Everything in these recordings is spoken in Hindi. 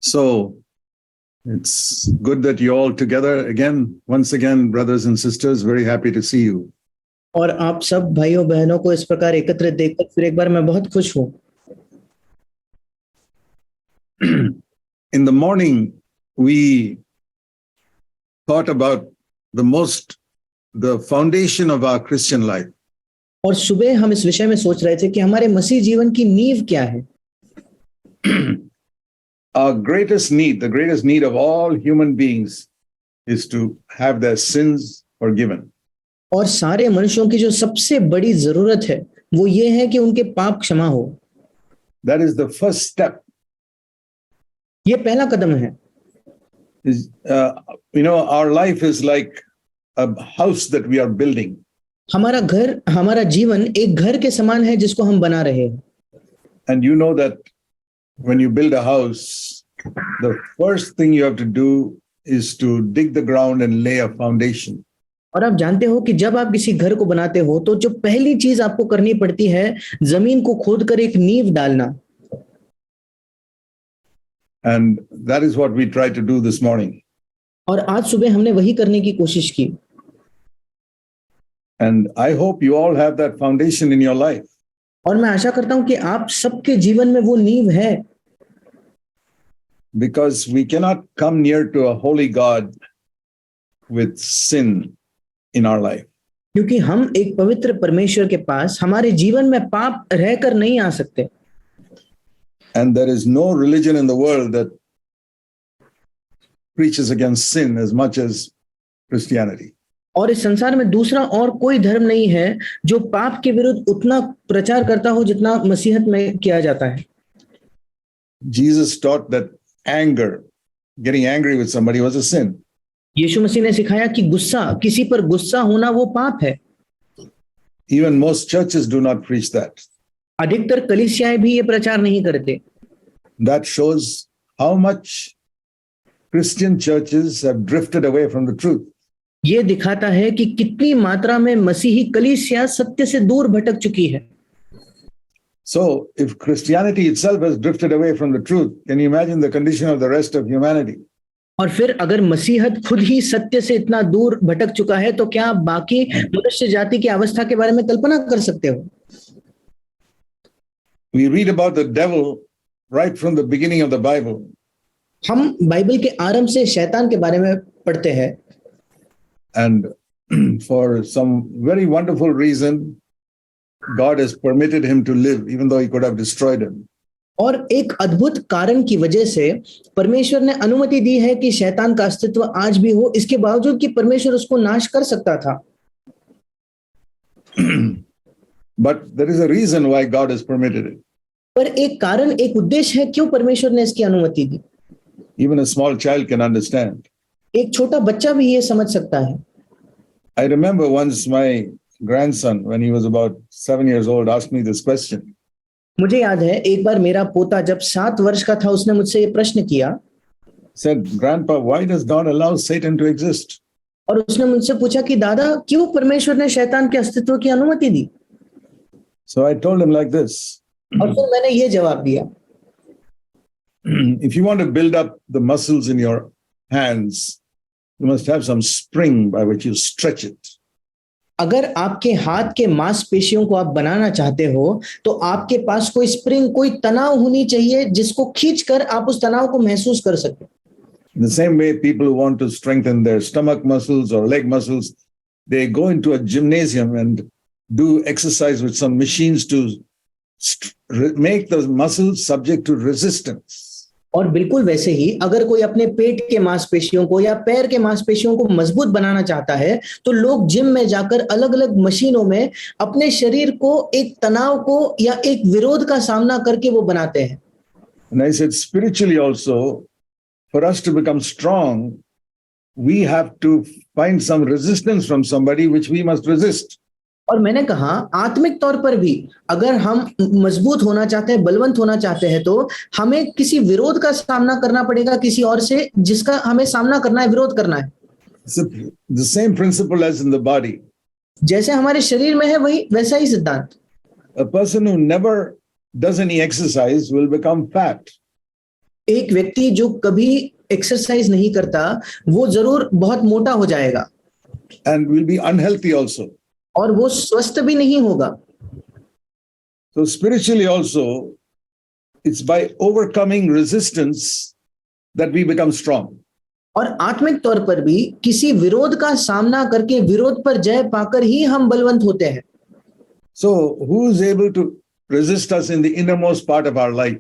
So it's good that you're all together again. Once again, brothers and sisters, very happy to see you. और आप सब भाइयों बहनों को इस प्रकार एकत्रित देखकर फिर एक बार मैं बहुत खुश हूँ. In the morning, we thought about the foundation of our Christian life. और सुबह हम इस विषय में सोच रहे थे कि हमारे मसीह जीवन की नींव क्या है. Our greatest need, the greatest need of all human beings, is to have their sins forgiven. और सारे मनुष्यों की जो सबसे बड़ी जरूरत है वो ये है कि उनके पाप क्षमा हो. That is the first step. ये पहला कदम है. Our life is like a house that we are building. हमारा घर, हमारा जीवन एक घर के समान है जिसको हम बना रहे हैं. And you know that when you build a house, the first thing you have to do is to dig the ground and lay a foundation. और आप जानते हो कि जब आप किसी घर को बनाते हो तो जो पहली चीज आपको करनी पड़ती है जमीन को खोदकर एक नींव डालना. And that is what we tried to do this morning. और आज सुबह हमने वही करने की कोशिश की. And I hope you all have that foundation in your life. और मैं आशा करता हूं कि आप सबके जीवन में वो नींव है. Because we cannot come near to a holy God with sin in our life. क्योंकि हम एक पवित्र परमेश्वर के पास हमारे जीवन में पाप रहकर नहीं आ सकते. And there is no religion in the world that preaches against sin as much as Christianity. और इस संसार में दूसरा और कोई धर्म नहीं है जो पाप के विरुद्ध उतना प्रचार करता हो जितना मसीहत में किया जाता है. Jesus taught that getting angry with somebody was a sin. यीशु मसीह ने सिखाया कि किसी पर गुस्सा होना वो पाप है. Even most churches do not preach that. अधिकतर कलीसियाएं भी ये प्रचार नहीं करते. That shows how much Christian churches have drifted away from the truth. ये दिखाता है कि कितनी मात्रा में मसीही कलीसिया सत्य से दूर भटक चुकी है. So, if Christianity itself has drifted away from the truth, can you imagine the condition of the rest of humanity? और फिर अगर मसीहत खुद ही सत्य से इतना दूर भटक चुका है तो क्या बाकी मनुष्य जाति की अवस्था के बारे में कल्पना कर सकते हो? We read about the devil right from the beginning of the Bible. हम बाइबल के आरंभ से शैतान के बारे में पढ़ते हैं. And for some very wonderful reason, God has permitted him to live, even though he could have destroyed him. और एक अद्भुत कारण की वजह से परमेश्वर ने अनुमति दी है कि शैतान का अस्तित्व आज भी हो, इसके बावजूद कि परमेश्वर उसको नाश कर सकता था. But there is a reason why God has permitted it. पर एक कारण, एक उद्देश्य है क्यों परमेश्वर ने इसकी अनुमति दी. Even a small child can understand. एक छोटा बच्चा भी ये समझ सकता है. I remember once my grandson, when he was about 7 years old, asked me this question. मुझे याद है एक बार मेरा पोता जब 7 वर्ष का था उसने मुझसे ये प्रश्न किया. Said, Grandpa, why does God allow Satan to exist? और उसने मुझसे पूछा कि दादा क्यों परमेश्वर ने शैतान के अस्तित्व की अनुमति दी. So I told him like this. और फिर मैंने ये जवाब दिया. If you want to build up the muscles in your hands, you must have some spring by which you stretch it. अगर आपके हाथ के मांसपेशियों को आप बनाना चाहते हो तो आपके पास कोई स्प्रिंग, कोई तनाव होनी चाहिए जिसको खींचकर आप उस तनाव को महसूस कर सके. In the same way, people who want to strengthen their stomach muscles or leg muscles, they go into a gymnasium and do exercise with some machines to make the muscles subject to resistance. और बिल्कुल वैसे ही अगर कोई अपने पेट के मांसपेशियों को या पैर के मांसपेशियों को मजबूत बनाना चाहता है तो लोग जिम में जाकर अलग-अलग मशीनों में अपने शरीर को एक तनाव को या एक विरोध का सामना करके वो बनाते हैं. And I said, spiritually also, for us to become strong, we have to find some resistance from somebody which we must resist. और मैंने कहा आत्मिक तौर पर भी अगर हम मजबूत होना चाहते हैं, बलवंत होना चाहते हैं तो हमें किसी विरोध का सामना करना पड़ेगा, किसी और से जिसका हमें सामना करना है, विरोध करना है. The same principle as in the body. जैसे हमारे शरीर में है वही वैसा ही सिद्धांत. A person who never does any exercise will become fat. एक व्यक्ति जो कभी एक्सरसाइज नहीं करता वो जरूर बहुत मोटा हो जाएगा and will be unhealthy also. और वो स्वस्थ भी नहीं होगा. So spiritually also, it's by overcoming resistance that we become strong. और आत्मिक तौर पर भी किसी विरोध का सामना करके विरोध पर जय पाकर ही हम बलवंत होते हैं. So who is able to resist us in the innermost part of our life?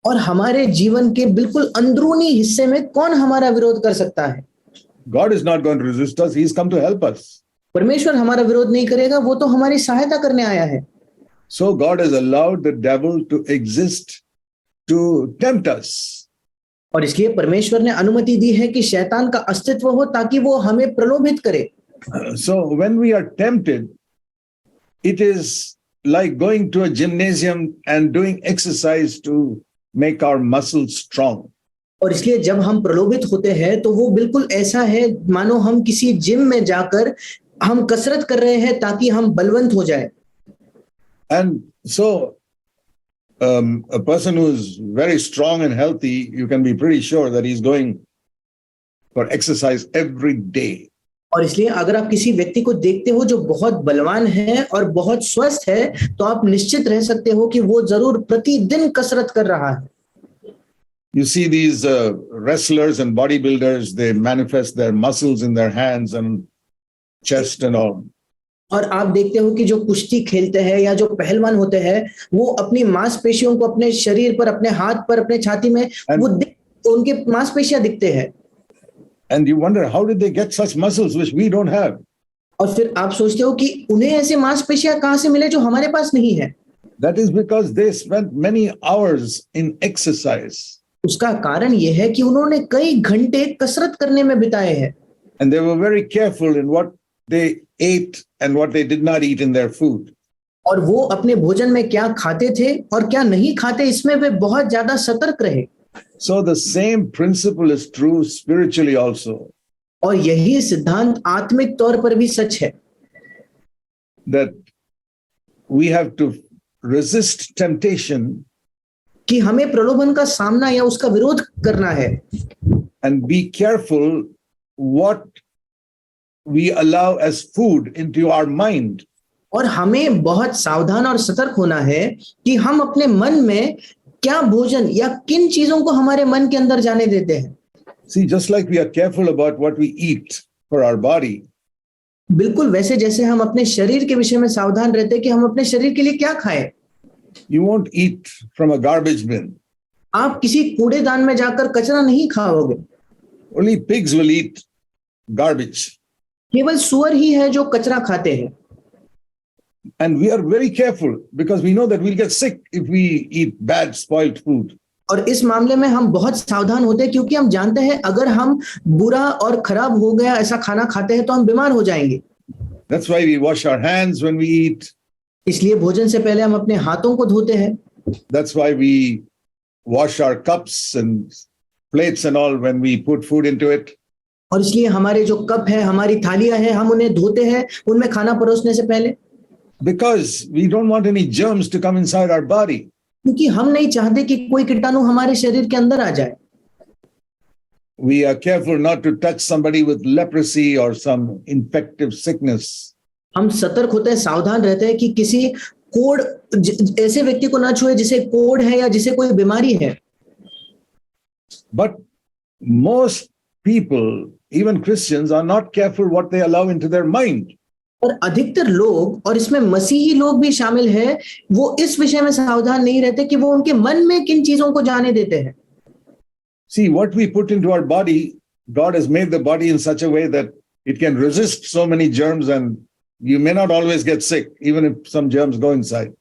और हमारे जीवन के बिल्कुल अंदरूनी हिस्से में कौन हमारा विरोध कर सकता है? God is not going to resist us. He's come to help us. परमेश्वर हमारा विरोध नहीं करेगा, वो तो हमारी सहायता करने आया है. So God has allowed the devil to exist to tempt us. और इसलिए परमेश्वर ने अनुमति दी है कि शैतान का अस्तित्व हो ताकि वो हमें प्रलोभित करे. So when we are tempted, it is like going to a gymnasium and doing exercise to make our muscles strong. और इसलिए जब हम प्रलोभित होते हैं तो वो बिल्कुल ऐसा है मानो हम किसी जिम में जाकर हम कसरत कर रहे हैं ताकि हम बलवंत हो जाए. And so a person who is very strong and healthy, you can be pretty sure that he's going for exercise every day. और इसलिए अगर आप किसी व्यक्ति को देखते हो जो बहुत बलवान है और बहुत स्वस्थ है तो आप निश्चित रह सकते हो कि वो जरूर प्रतिदिन कसरत कर रहा है. You see these wrestlers and bodybuilders, they manifest their muscles in their hands and chest and all. और आप देखते हो कि जो कुश्ती खेलते हैं या जो पहलवान होते हैं वो अपनी मांसपेशियों को अपने शरीर पर, अपने हाथ पर, अपने छाती में वो उनके मांसपेशियां दिखते हैं. And you wonder, how did they get such muscles which we don't have? और फिर आप सोचते हो कि उन्हें ऐसे मांसपेशियां कहां से मिले जो हमारे पास नहीं है. That is because they spent many hours in exercise. उसका कारण यह है कि उन्होंने कई घंटे कसरत करने में बिताए हैं. And they were very careful in what they ate and what they did not eat in their food. और वो अपने भोजन में क्या खाते थे और क्या नहीं खाते इसमें वे बहुत ज्यादा सतर्क रहे. So the same principle is true spiritually also. और यही सिद्धांत आत्मिक तौर पर भी सच है. That we have to resist temptation कि हमें प्रलोभन का सामना या उसका विरोध करना है. and be careful what we allow as food into our mind. और हमें बहुत सावधान और सतर्क होना है कि हम अपने मन में क्या भोजन या किन चीजों को हमारे मन के अंदर जाने देते हैं. See, just like we are careful about what we eat for our body, बिल्कुल वैसे जैसे हम अपने शरीर के विषय में सावधान रहते हैं कि हम अपने शरीर के लिए क्या खाएं. you won't eat from a garbage bin. आप किसी कूड़ेदान में जाकर कचरा नहीं खाओगे. Only pigs will eat garbage. केवल सुअर ही है जो कचरा खाते हैं. And we are very careful because we know that we'll get sick if we eat bad, spoiled food. और इस मामले में हम बहुत सावधान होते हैं क्योंकि हम जानते हैं अगर हम बुरा और खराब हो गया ऐसा खाना खाते हैं तो हम बीमार हो जाएंगे. That's why we wash our hands when we eat. इसलिए भोजन से पहले हम अपने हाथों को धोते हैं. That's why we wash our cups and plates and all when we put food into it. और इसलिए हमारे जो कप है, हमारी थालियां हैं, हम उन्हें धोते हैं उनमें खाना परोसने से पहले. Because we don't want any germs to come inside our body. क्योंकि हम नहीं चाहते कि कोई कीटाणु हमारे शरीर के अंदर आ जाए. We are careful not to touch somebody with leprosy or some infective sickness. हम सतर्क होते हैं, सावधान रहते हैं कि किसी कोढ़ ऐसे व्यक्ति को ना छुए जिसे कोढ़ है या जिसे कोई बीमारी है. But most people, even Christians, are not careful what they allow into their mind. और अधिकतर लोग और इसमें मसीही लोग भी शामिल है वो इस विषय में सावधान नहीं रहते कि वो उनके मन में किन चीजों को जाने देते हैं. See, what we put into our body, God has made the body in such a way that it can resist so many germs and you may not always get sick, even if some germs go inside.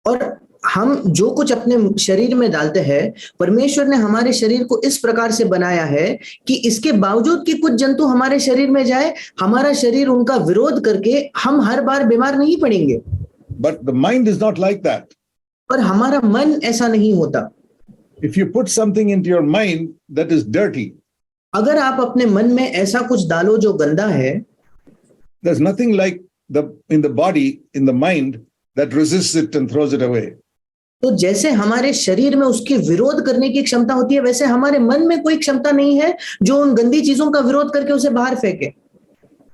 और हम जो कुछ अपने शरीर में डालते हैं परमेश्वर ने हमारे शरीर को इस प्रकार से बनाया है कि इसके बावजूद कि कुछ जंतु हमारे शरीर में जाए हमारा शरीर उनका विरोध करके हम हर बार बीमार नहीं पड़ेंगे. But the mind is not like that. पर हमारा मन ऐसा नहीं होता. If you put something into your mind that is dirty, अगर आप अपने मन में ऐसा कुछ डालो जो गंदा है, there's nothing like in the body, in the mind, that resists it and throws it away. तो जैसे हमारे शरीर में उसकी विरोध करने की क्षमता होती है, वैसे हमारे मन में कोई क्षमता नहीं है जो उन गंदी चीजों का विरोध करके उसे बाहर फेंके।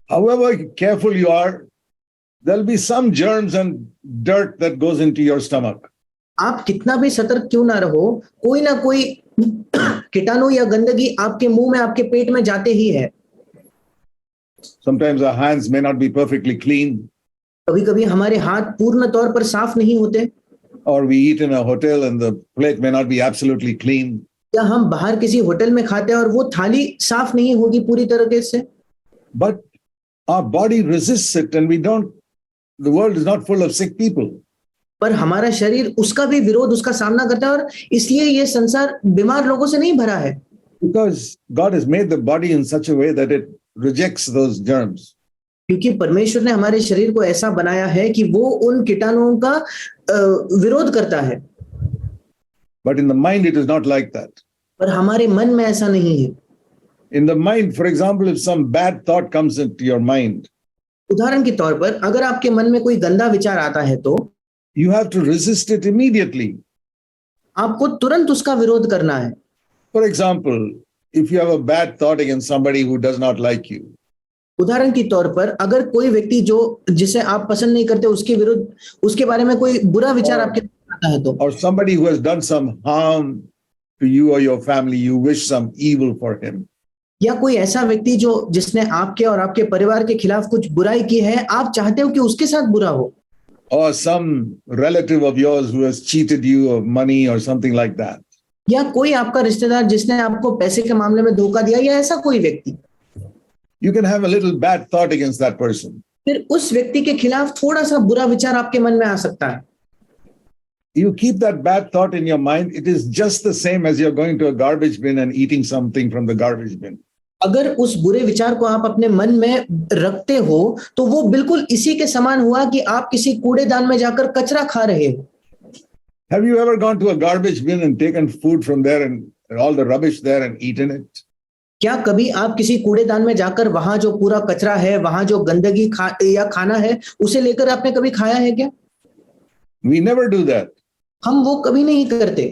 However careful you are, there'll be some germs and dirt that goes into your stomach. आप कितना भी सतर्क क्यों ना रहो, कोई ना कोई कीटाणु या गंदगी आपके मुंह में, आपके पेट में जाते ही है। Sometimes our hands may not be perfectly clean, कभी कभी हमारे हाथ पूर्ण तौर पर साफ नहीं होते, or we eat in a hotel and the plate may not be absolutely clean. या हम बाहर किसी होटल में खाते हैं और वो थाली साफ नहीं होगी पूरी तरीके से। But our body resists it, and the world is not full of sick people. पर हमारा शरीर उसका भी विरोध, उसका सामना करता है, और इसलिए ये संसार बीमार लोगों से नहीं भरा है। Because God has made the body in such a way that it rejects those germs. क्योंकि परमेश्वर ने हमारे शरीर को ऐसा बनाया है कि वो उन कीटाणुओं का विरोध करता है। But in the mind, it is not like that. पर हमारे मन में ऐसा नहीं है। In the mind, for example, if some bad thought comes into your mind, उदाहरण के तौर पर अगर आपके मन में कोई गंदा विचार आता है तो you have to resist it immediately. आपको तुरंत उसका विरोध करना है। For example, if you have a bad thought against somebody who does not like you, उदाहरण के तौर पर अगर कोई व्यक्ति जिसे आप पसंद नहीं करते, उसके विरुद्ध, उसके बारे में कोई बुरा विचार आपके आता है तो, or somebody who has done some harm to you or your family, you wish some evil for him. या कोई ऐसा व्यक्ति जिसने आपके और आपके परिवार के खिलाफ कुछ बुराई की है, आप चाहते हो कि उसके साथ बुरा हो। Or some relative of yours who has cheated you of money or something like that. या कोई आपका रिश्तेदार जिसने आपको पैसे के मामले में धोखा दिया, या ऐसा कोई व्यक्ति, You can have a little bad thought against that person. फिर उस व्यक्ति के खिलाफ थोड़ा सा बुरा विचार आपके मन में आ सकता है। You keep that bad thought in your mind, it is just the same as you're going to a garbage bin and eating something from the garbage bin. अगर उस बुरे विचार को आप अपने मन में रखते हो तो वो बिल्कुल इसी के समान हुआ कि आप किसी कूड़ेदान में जाकर कचरा खा रहे हो। Have you ever gone to a garbage bin and taken food from there and all the rubbish there and eaten it? क्या कभी आप किसी कूड़ेदान में जाकर वहां जो पूरा कचरा है, वहां जो गंदगी या खाना है, उसे लेकर आपने कभी खाया है क्या? We never do that. हम वो कभी नहीं करते।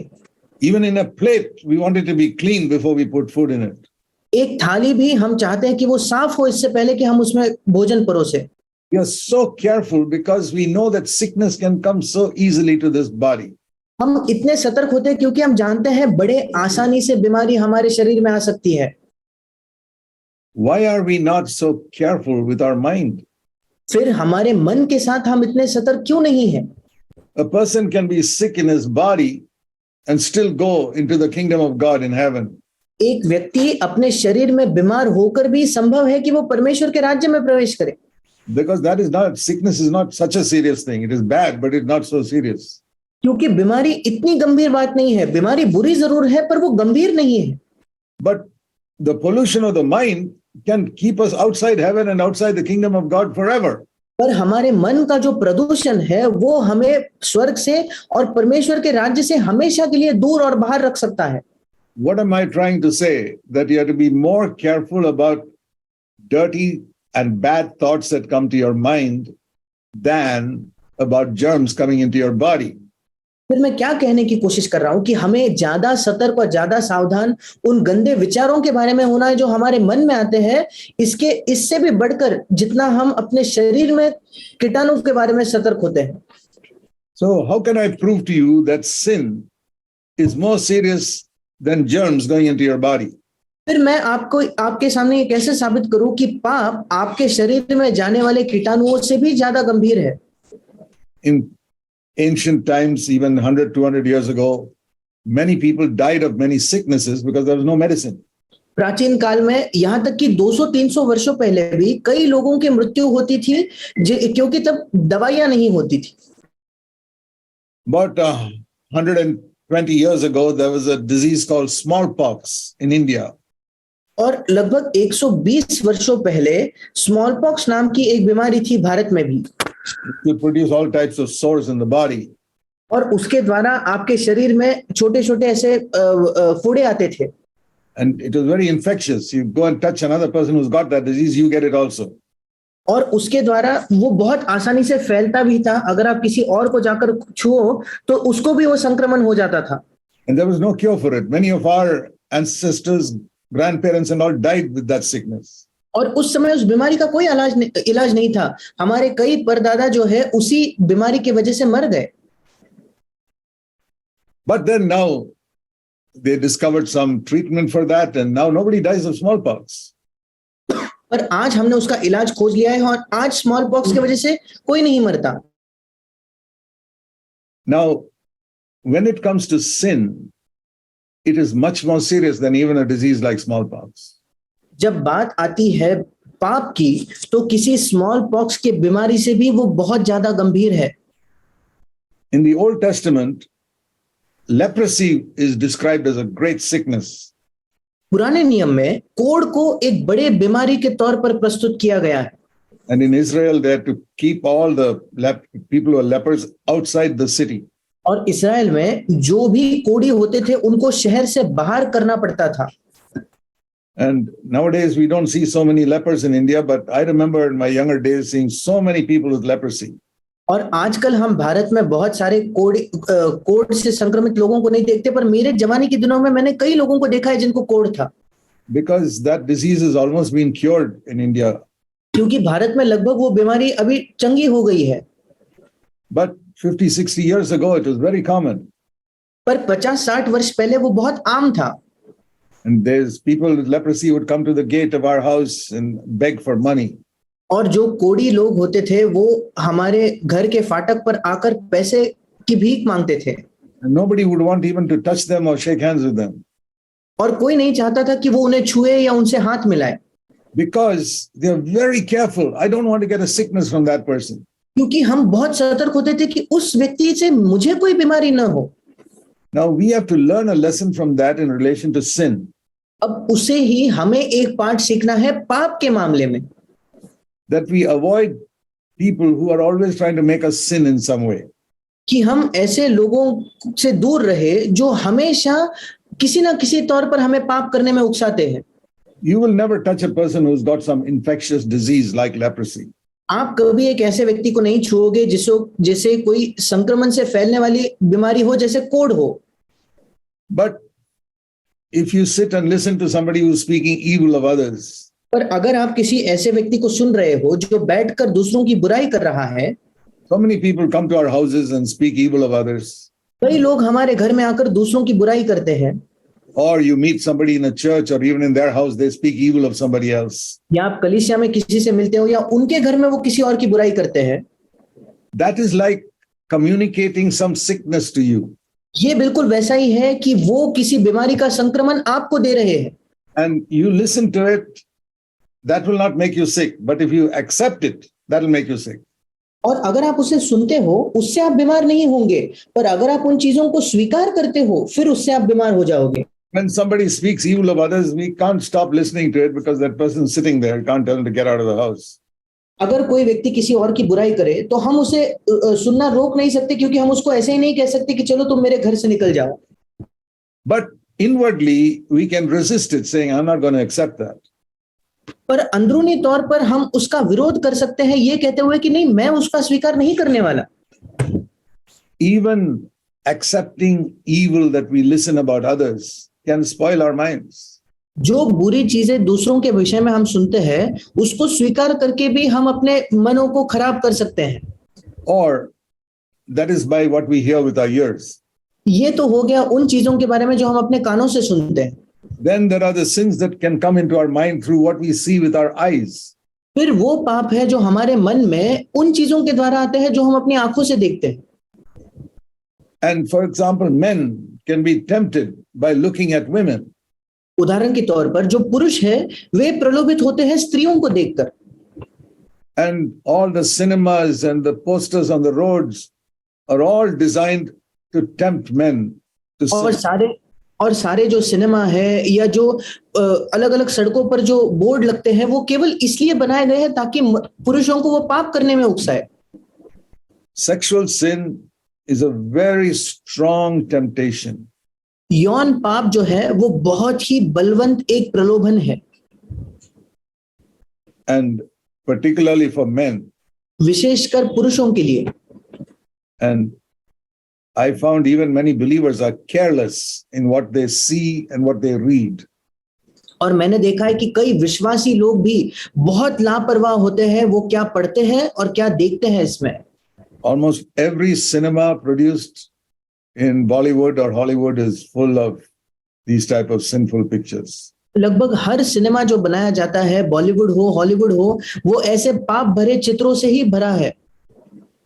Even in a plate, we want it to be clean before we put food in it. एक थाली भी हम चाहते हैं कि वो साफ हो इससे पहले कि हम उसमें भोजन परोसे। We are so careful because we know that sickness can come so easily to this body. हम इतने सतर्क होते हैं क्योंकि हम जानते हैं बड़े आसानी से बीमारी हमारे शरीर में आ सकती है। Why are we not so careful with our mind? फिर हमारे मन के साथ हम इतने सतर्क क्यों नहीं हैं? A person can be sick in his body and still go into the kingdom of God in heaven. एक व्यक्ति अपने शरीर में बीमार होकर भी संभव है कि वो परमेश्वर के राज्य में प्रवेश करे। Because sickness is not such a serious thing. It is bad, but it's not so serious. क्योंकि बीमारी इतनी गंभीर बात नहीं है। बीमारी बुरी जरूर है पर वो गंभीर नहीं है। But the pollution of the mind can keep us outside heaven and outside the kingdom of God forever. पर हमारे मन का जो प्रदूषण है वो हमें स्वर्ग से और परमेश्वर के राज्य से हमेशा के लिए दूर और बाहर रख सकता है। What am I trying to say? That you have to be more careful about dirty and bad thoughts that come to your mind than about germs coming into your body. फिर मैं क्या कहने की कोशिश कर रहा हूं कि हमें ज्यादा सतर्क और ज्यादा सावधान उन गंदे विचारों के बारे में होना है जो हमारे मन में आते हैं, इससे भी बढ़कर जितना हम अपने शरीर में कीटाणु के बारे में सतर्क होते हैं। So how can I prove to you that sin is more serious than germs going into your body? फिर मैं आपके सामने ये कैसे साबित करूं कि पाप आपके शरीर में जाने वाले कीटाणुओं से भी ज्यादा गंभीर है। In ancient times, even 100-200 years ago, many people died of many sicknesses because there was no medicine. प्राचीन काल में यहाँ तक कि 200-300 वर्षों पहले भी कई लोगों की मृत्यु होती थी क्योंकि तब दवाइयां नहीं होती थी। About 120 years ago, there was a disease called smallpox in India. और लगभग 120 वर्षों पहले स्मॉल पॉक्स नाम की एक बीमारी थी भारत में भी। It produce all types of sores in the body. और उसके द्वारा आपके शरीर में छोटे-छोटे ऐसे फोड़े आते थे। And it was very infectious. You go and touch another person who's got that disease, you get it also. और उसके द्वारा वो बहुत आसानी से फैलता भी था। अगर आप किसी और को जाकर छुओ तो उसको भी वो संक्रमण हो जाता था। And there was no cure for it. Many of our ancestors, grandparents, and all died with that sickness. और उस समय उस बीमारी का कोई इलाज नहीं था। हमारे कई परदादा जो है उसी बीमारी की वजह से मर गए। But then now they discovered some treatment for that, and now nobody dies of smallpox. पर आज हमने उसका इलाज खोज लिया है और आज स्मॉल पॉक्स की वजह से कोई नहीं मरता। Now, when it comes to sin, it is much more serious than even a disease like smallpox. जब बात आती है पाप की तो किसी स्मॉल पॉक्स की बीमारी से भी वो बहुत ज्यादा गंभीर है। In the Old Testament, leprosy is described as a great sickness. पुराने नियम में कोढ़ को एक बड़े बीमारी के तौर पर प्रस्तुत किया गया है। And in Israel, they had to keep all the people who are lepers outside the city. और इस्राएल में जो भी कोढ़ी होते थे उनको शहर से बाहर करना पड़ता था। And nowadays we don't see so many lepers in India, but I remember in my younger days seeing so many people with leprosy. और आजकल हम भारत में बहुत सारे कोढ़ से संक्रमित लोगों को नहीं देखते, पर मेरे जवानी के दिनों में मैंने कई लोगों को देखा है जिनको कोढ़ था। Because that disease has almost been cured in India. क्योंकि भारत में लगभग वो बीमारी अभी चंगी हो गई है। But 50-60 years ago, it was very common. पर 50-60 वर्ष पहले वो बहुत आम था। And there's people with leprosy would come to the gate of our house and beg for money. और जो कोढ़ी लोग होते थे वो हमारे घर के फाटक पर आकर पैसे की भीख मांगते थे। And nobody would want even to touch them or shake hands with them. और कोई नहीं चाहता था कि वो उन्हें छुए या उनसे हाथ मिलाए। Because they're very careful. I don't want to get a sickness from that person. क्योंकि हम बहुत सतर्क होते थे कि उस व्यक्ति से मुझे कोई बीमारी न हो। Now we have to learn a lesson from that in relation to sin. अब उसे ही हमें एक पाठ सीखना है पाप के मामले में। That we avoid people who are always trying to make us sin in some way. कि हम ऐसे लोगों से दूर रहे जो हमेशा किसी ना किसी तौर पर हमें पाप करने में उकसाते हैं। You will never touch a person who's got some infectious disease like leprosy. आप कभी एक ऐसे व्यक्ति को नहीं छुओगे जिसे कोई संक्रमण से फैलने वाली बीमारी हो, जैसे कोढ़ हो। But if you sit and listen to somebody who's speaking evil of others, पर अगर आप किसी ऐसे व्यक्ति को सुन रहे हो जो बैठकर दूसरों की बुराई कर रहा है, so many people come to our houses and speak evil of others. कई लोग हमारे घर में आकर दूसरों की बुराई करते हैं। Or you meet somebody in a church or even in their house, they speak evil of somebody else. या आप कलीसिया में किसी से मिलते हो या उनके घर में वो किसी और की बुराई करते हैं। That is like communicating some sickness to you. ये बिल्कुल वैसा ही है कि वो किसी बीमारी का संक्रमण आपको दे रहे हैं। And you listen to it, that will not make you sick. But if you accept it, that will make you sick. और अगर आप उसे सुनते हो उससे आप बीमार नहीं होंगे, पर अगर आप उन चीजों को स्वीकार करते हो फिर उससे आप बीमार हो जाओगे। When somebody speaks evil of others, we can't stop listening to it because that person sitting there can't tell him to get out of the house. अगर कोई व्यक्ति किसी और की बुराई करे तो हम उसे सुनना रोक नहीं सकते, क्योंकि हम उसको ऐसे ही नहीं कह सकते कि चलो तुम मेरे घर से निकल जाओ। But inwardly, we can resist it, saying, I'm not going to accept that. पर अंदरूनी तौर पर हम उसका विरोध कर सकते हैं ये कहते हुए कि नहीं, मैं उसका स्वीकार नहीं करने वाला। Even accepting evil that we listen about others can spoil our minds. जो बुरी चीजें दूसरों के विषय में हम सुनते हैं उसको स्वीकार करके भी हम अपने मनों को खराब कर सकते हैं। Or that is by what we hear with our ears. ये तो हो गया उन चीजों के बारे में जो हम अपने कानों से सुनते हैं। Then there are the sins that can come into our mind through what we see with our eyes. फिर वो पाप है जो हमारे मन में उन चीजों के द्वारा आते हैं जो हम अपनी आंखों से देखते हैं। And for example, men can be tempted by looking at women. उदाहरण के तौर पर जो पुरुष है वे प्रलोभित होते हैं स्त्रियों को देखकर। And all the cinemas and the posters on the roads are all designed to tempt men to sin. और सारे जो सिनेमा है या जो अलग अलग सड़कों पर जो बोर्ड लगते हैं वो केवल इसलिए बनाए गए हैं ताकि पुरुषों को वो पाप करने में उकसाए। Sexual sin is a very strong temptation. यौन पाप जो है वो बहुत ही बलवंत एक प्रलोभन है। And particularly for men. विशेषकर पुरुषों के लिए। And I found even many believers are careless in what they see and what they read. और मैंने देखा है कि कई विश्वासी लोग भी बहुत लापरवाह होते हैं, वो क्या पढ़ते हैं और क्या देखते हैं इसमें। Almost every cinema produced in Bollywood or Hollywood is full of these type of sinful pictures. लगभग हर सिनेमा जो बनाया जाता है, बॉलीवुड हो हॉलीवुड हो, वो ऐसे पाप भरे चित्रों से ही भरा है।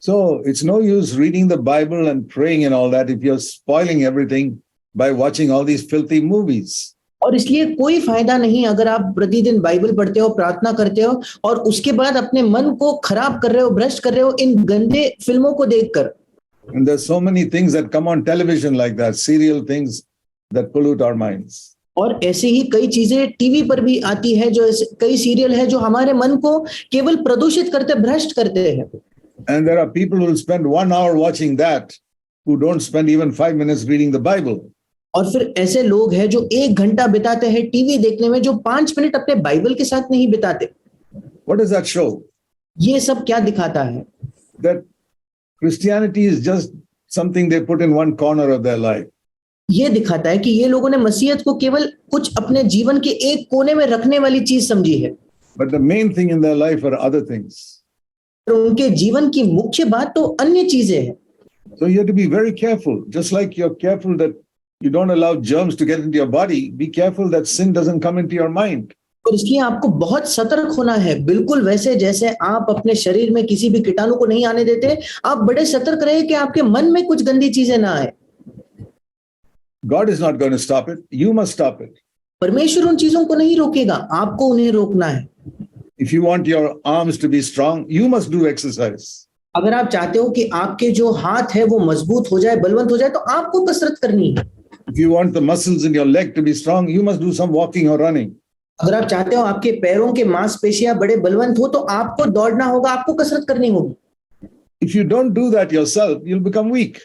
So it's no use reading the Bible and praying and all that if you're spoiling everything by watching all these filthy movies. और इसलिए कोई फायदा नहीं अगर आप प्रतिदिन बाइबल पढ़ते हो, प्रार्थना करते हो और उसके बाद अपने मन को खराब कर रहे हो, भ्रष्ट कर रहे हो इन गंदे फिल्मों को देखकर। And there's so many things that come on television like that, serial things that pollute our minds. और ऐसे ही कई चीजें टीवी पर भी आती है, जो कई सीरियल है जो हमारे मन को केवल प्रदूषित करते, भ्रष्ट करते हैं। And there are people who will spend 1 hour watching that who don't spend even 5 minutes reading the Bible. और फिर ऐसे लोग हैं जो 1 घंटा बिताते हैं टीवी देखने में, जो 5 मिनट अपने बाइबल के साथ नहीं बिताते। What does that show? ये सब क्या दिखाता है? That Christianity is just something they put in one corner of their life. ये दिखाता है कि ये लोगों ने मसीहत को केवल कुछ अपने जीवन के एक कोने में रखने वाली चीज समझी है। But the main thing in their life are other things. तो उनके जीवन की मुख्य बात तो अन्य चीजें हैं। So you have to be very careful. Just like you're careful that you don't allow germs to get into your body, be careful that sin doesn't come into your mind. और इसलिए आपको बहुत सतर्क होना है। बिल्कुल वैसे जैसे आप अपने शरीर में किसी भी कीटाणु को नहीं आने देते, आप बड़े सतर्क रहे कि आपके मन में कुछ गंदी चीजें ना आए। God is not going to stop it. You must stop it. परमेश्वर उन चीजों को नहीं रोकेगा, आपको उन्हें रोकना है। If you want your arms to be strong, you must do exercise. अगर आप चाहते हो कि आपके जो हाथ है वो मजबूत हो जाए, बलवंत हो जाए, तो आपको कसरत करनी है। If you want the muscles in your leg to be strong, you must do some walking or running. अगर आप चाहते हो आपके पैरों के मांसपेशियां बड़े बलवंत हो, तो आपको दौड़ना होगा, आपको कसरत करनी होगी। If you don't do that yourself, you'll become weak.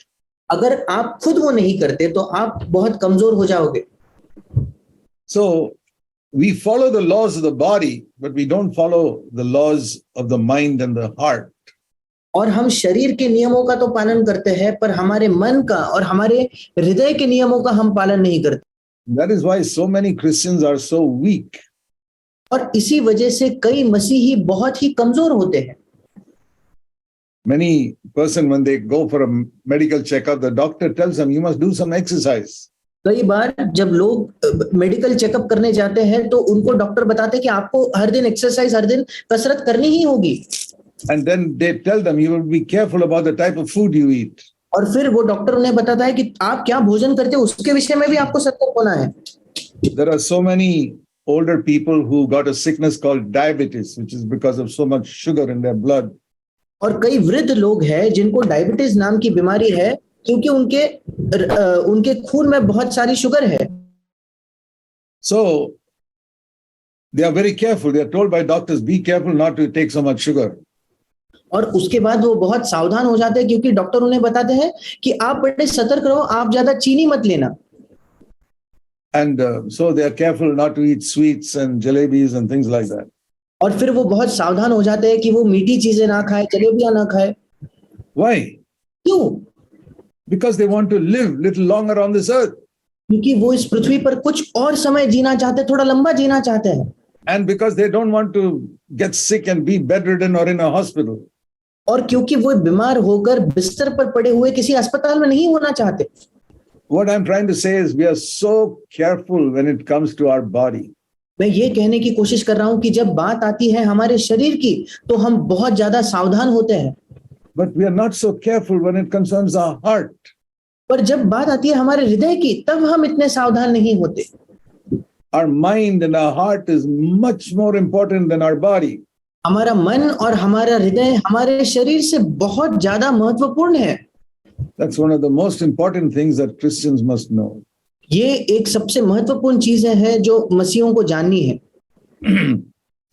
अगर आप खुद वो नहीं करते तो आप बहुत कमजोर हो जाओगे। So we follow the laws of the body, but we don't follow the laws of the mind and the heart. और हम शरीर के नियमों का तो पालन करते हैं, पर हमारे मन का और हमारे हृदय के नियमों का हम पालन नहीं करते। That is why so many Christians are so weak. और इसी वजह से कई मसीही बहुत ही कमजोर होते हैं। Many person when they go for a medical checkup, the doctor tells them you must do some exercise. कई बार जब लोग मेडिकल चेकअप करने जाते हैं तो उनको डॉक्टर बताते हैं कि आपको हर दिन एक्सरसाइज, हर दिन कसरत करनी ही होगी। And then they tell them you will be careful about the type of food you eat. और फिर वो डॉक्टर उन्हें बताता है कि आप क्या भोजन करते हो, उसके विषय में भी आपको सतर्क होना है। There are so many older people who got a sickness called diabetes, which is because of so much sugar in their blood. और कई वृद्ध लोग हैं जिनको डायबिटीज नाम की बीमारी है, क्योंकि उनके खून में बहुत सारी शुगर है। So they are very careful. They are told by doctors, be careful not to take so much sugar. और उसके बाद वो बहुत सावधान हो जाते हैं, क्योंकि डॉक्टर उन्हें बताते हैं कि आप बड़े सतर्क रहो, आप ज्यादा चीनी मत लेना। And so they are careful not to eat sweets and jalebis and things like that. और फिर वो बहुत सावधान हो जाते हैं कि वो मीठी चीजें ना खाए, जलेबियां ना खाए। Why? क्यों? Because they want to live little longer on this earth. क्योंकि वो इस पृथ्वी पर कुछ और समय जीना चाहते, थोड़ा लंबा जीना चाहते हैं। And because they don't want to get sick and be bedridden or in a hospital. और क्योंकि वो बीमार होकर बिस्तर पर पड़े हुए किसी अस्पताल में नहीं होना चाहते। What I'm trying to say is we are so careful when it comes to our body. मैं ये कहने की कोशिश कर रहा हूं कि जब बात आती है हमारे शरीर की, तो हम बहुत ज्यादा सावधान होते हैं। But we are not so careful when it concerns our heart. पर जब बात आती है हमारे हृदय की, तब हम इतने सावधान नहीं होते। Our mind and our heart is much more important than our body. हमारा मन और हमारा हृदय हमारे शरीर से बहुत ज्यादा महत्वपूर्ण है। That's one of the most important things that Christians must know. ये एक सबसे महत्वपूर्ण चीजें हैं जो मसीहों को जाननी है।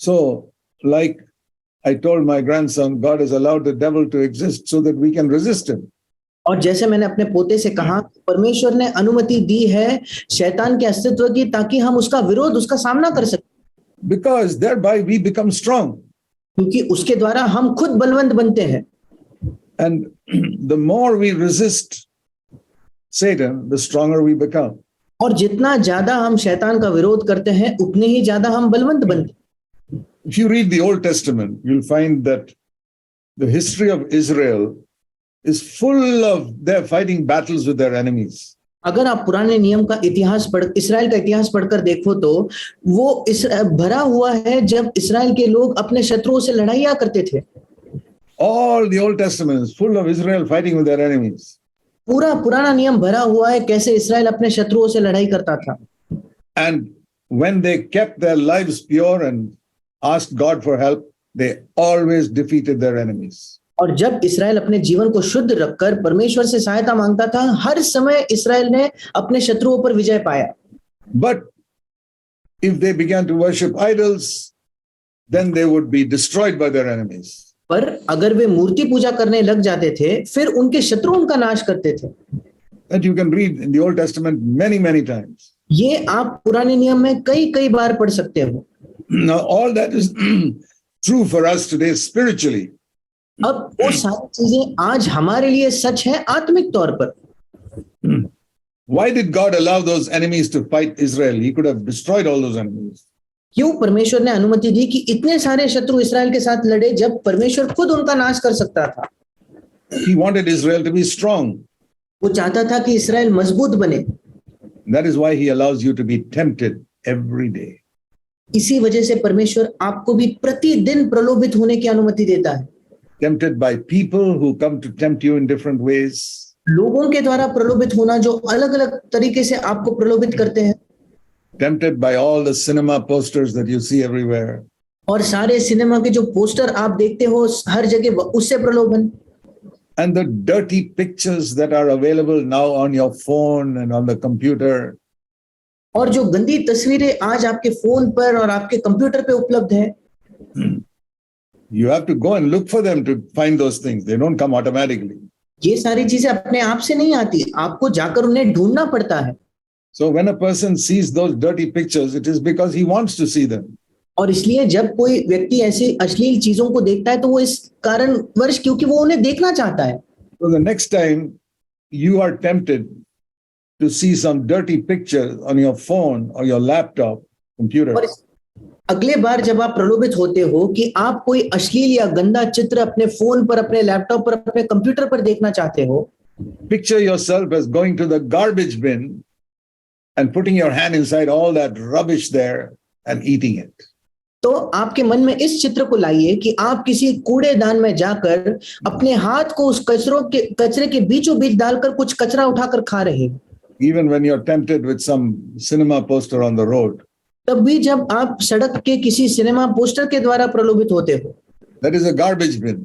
So, like I told my grandson, God has allowed the devil to exist so that we can resist him. और जैसे मैंने अपने पोते से कहा, परमेश्वर ने अनुमति दी है शैतान के अस्तित्व की, ताकि हम उसका विरोध, उसका सामना कर सकें। Because thereby we become strong. क्योंकि उसके द्वारा हम खुद बलवंत बनते हैं। And the more we resist Satan, the stronger we become. और जितना ज्यादा हम शैतान का विरोध करते हैं उतने ही ज्यादा हम बलवंत बनते हैं। If you read the Old Testament, you'll find that the history of Israel is full of their fighting battles with their enemies. अगर आप पुराने नियम का इतिहास इसराइल का इतिहास पढ़कर देखो तो वो भरा हुआ है जब इसराइल के लोग अपने शत्रुओं से लड़ाइयां करते थे। All the Old Testament is full of Israel fighting with their enemies. पूरा पुराना नियम भरा हुआ है कैसे इसराइल अपने शत्रुओं से लड़ाई करता था। And when they kept their lives pure and asked God for help, they always defeated their enemies. और जब इसराइल अपने जीवन को शुद्ध रखकर परमेश्वर से सहायता मांगता था, हर समय इसराइल ने अपने शत्रुओं पर विजय पाया। But if they began to worship idols, then they would be destroyed by their enemies. पर अगर वे मूर्ति पूजा करने लग जाते थे, फिर उनके शत्रु उनका नाश करते थे। That you can read in the Old Testament many times. ये आप पुराने नियम में कई बार पढ़ सकते हो। Now all that is true for us today spiritually. अब वो सारी चीजें आज हमारे लिए सच है आत्मिक तौर पर। Why did God allow those enemies to fight Israel? He could have destroyed all those enemies. क्यों परमेश्वर ने अनुमति दी कि इतने सारे शत्रु इसराइल के साथ लड़े जब परमेश्वर खुद उनका नाश कर सकता था? He wanted Israel to be strong. वो चाहता था कि इसराइल मजबूत बने। That is why he allows you to be tempted every day. इसी वजह से परमेश्वर आपको भी प्रतिदिन प्रलोभित होने की अनुमति देता है। Tempted by people who come to tempt you in different ways. लोगों के द्वारा प्रलोभित होना जो अलग-अलग तरीके से आपको प्रलोभित करते हैं। Tempted by all the cinema posters that you see everywhere. और सारे सिनेमा के जो पोस्टर आप देखते हो हर जगह उससे प्रलोभन। And the dirty pictures that are available now on your phone and on the computer. और जो गंदी तस्वीरें आज आपके फोन पर और आपके कंप्यूटर पे उपलब्ध है। You have to go and look for them to find those things. They don't come automatically. ये सारी चीजें अपने आप से नहीं आती, आपको जाकर उन्हें ढूंढना पड़ता है। So when a person sees those dirty pictures, it is because he wants to see them. और इसलिए जब कोई व्यक्ति ऐसी अश्लील चीजों को देखता है तो वो इस कारणवश क्योंकि वो उन्हें देखना चाहता है। So the next time you are tempted to see some dirty picture on your phone or your laptop, computer. और अगले बार जब आप प्रलोभित होते हो कि आप कोई अश्लील या गंदा चित्र अपने फोन पर, अपने लैपटॉप पर, अपने कंप्यूटर पर देखना चाहते हो, picture yourself as going to the garbage bin and putting your hand inside all that rubbish there and eating it. तो आपके मन में इस चित्र को लाइए कि आप किसी कूड़ेदान में जाकर अपने हाथ को उस कचरे के बीचों बीच डालकर कुछ कचरा उठाकर खा रहे हैं। Even when you're tempted with some cinema poster on the road. तब भी जब आप सड़क के किसी सिनेमा पोस्टर के द्वारा प्रलोभित होते हो, that is a garbage bin.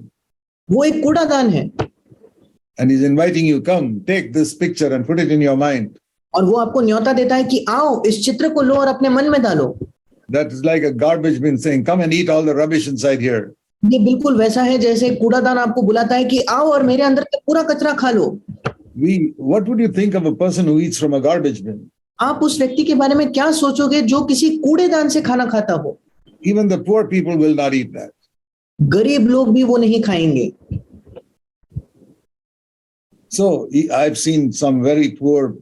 वो एक कूड़ादान है। And he's inviting you, come, take this picture and put it in your mind. और वो आपको न्योता देता है कि आओ इस चित्र को लो और अपने मन में डालो। That is like a garbage bin saying, come and eat all the rubbish inside here. ये बिल्कुल वैसा है जैसे कूड़ादान आपको बुलाता है कि आओ और मेरे अंदर का पूरा कचरा खा लो। What would you think of a person who eats from a garbage bin? आप उस व्यक्ति के बारे में क्या सोचोगे जो किसी कूड़ेदान से खाना खाता हो? Even the poor people will not eat that. गरीब लोग भी वो नहीं खाएंगे। So I've seen some very poor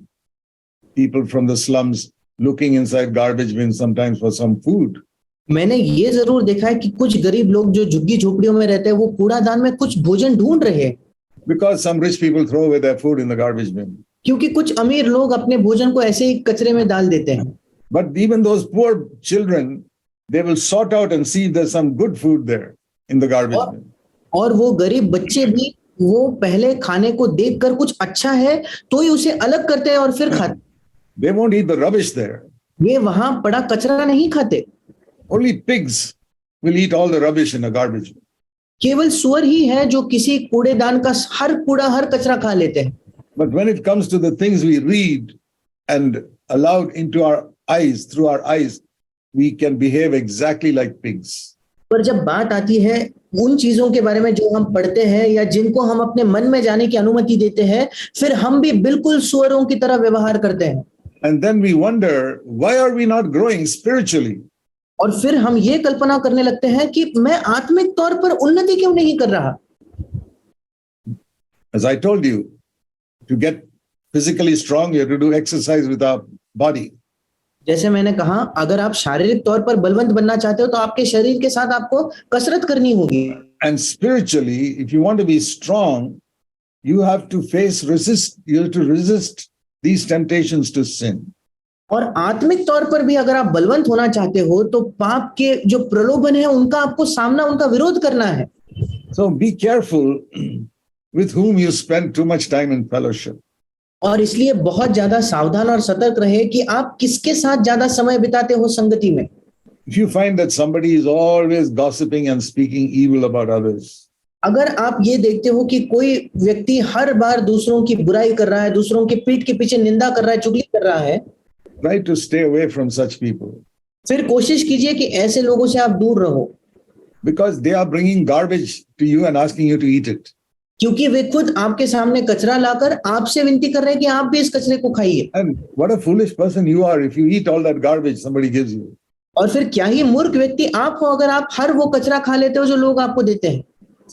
people from the slums looking inside garbage bins sometimes for some food. मैंने ये जरूर देखा है कि कुछ गरीब लोग जो झुग्गी झोपड़ियों में रहते हैं वो कूड़ादान में कुछ भोजन ढूंढ रहे हैं। Because some rich people throw away their food in the garbage bin. क्योंकि कुछ अमीर लोग अपने भोजन को ऐसे ही कचरे में डाल देते हैं। But even those poor children, they will sort out and see if there's some good food there in the garbage bin. और वो गरीब बच्चे भी वो पहले खाने को देखकर कुछ अच्छा है तो ही उसे अलग करते हैं और फिर खाते। They won't eat the rubbish there. वे वहां पड़ा कचरा नहीं खाते। Only pigs will eat all the rubbish in a garbage bin. केवल सुअर ही है जो किसी कूड़ेदान का हर कूड़ा हर कचरा खा लेते हैं। But when it comes to the things we read and allowed into our eyes, through our eyes, we can behave exactly like pigs. पर जब बात आती है उन चीजों के बारे में जो हम पढ़ते हैं या जिनको हम अपने मन में जाने की अनुमति देते हैं, फिर हम भी बिल्कुल सुअरों की तरह व्यवहार करते हैं। And then we wonder, why are we not growing spiritually? और फिर हम ये कल्पना करने लगते हैं कि मैं आत्मिक तौर पर उन्नति क्यों नहीं कर रहा। As I told you, to get physically strong, you have to do exercise with our body. जैसे मैंने कहा, अगर आप शारीरिक तौर पर बलवंत बनना चाहते हो तो आपके शरीर के साथ आपको कसरत करनी होगी। And spiritually, if you want to be strong, you have to resist these temptations to sin. और आत्मिक तौर पर भी अगर आप बलवंत होना चाहते हो तो पाप के जो प्रलोभन है उनका आपको सामना, उनका विरोध करना है। So be careful with whom you spend too much time in fellowship. और इसलिए बहुत ज्यादा सावधान और सतर्क रहे कि आप किसके साथ ज्यादा समय बिताते हो संगति में। If you find that somebody is always gossiping and speaking evil about others, अगर आप ये देखते हो कि कोई व्यक्ति हर बार दूसरों की बुराई कर रहा है, दूसरों की पीठ के पीछे निंदा कर रहा है, चुगली कर रहा है, try to stay away from such people, फिर कोशिश कीजिए कि ऐसे लोगों से आप दूर रहो, because they are bringing garbage to you and asking you to eat it. क्योंकि वे खुद आपके सामने कचरा लाकर आपसे विनती कर रहे हैं कि आप भी इस कचरे को खाइए। And what a foolish person you are if you eat all that garbage somebody gives you. और फिर क्या ही मूर्ख व्यक्ति आप हो अगर आप हर वो कचरा खा लेते हो जो लोग आपको देते हैं।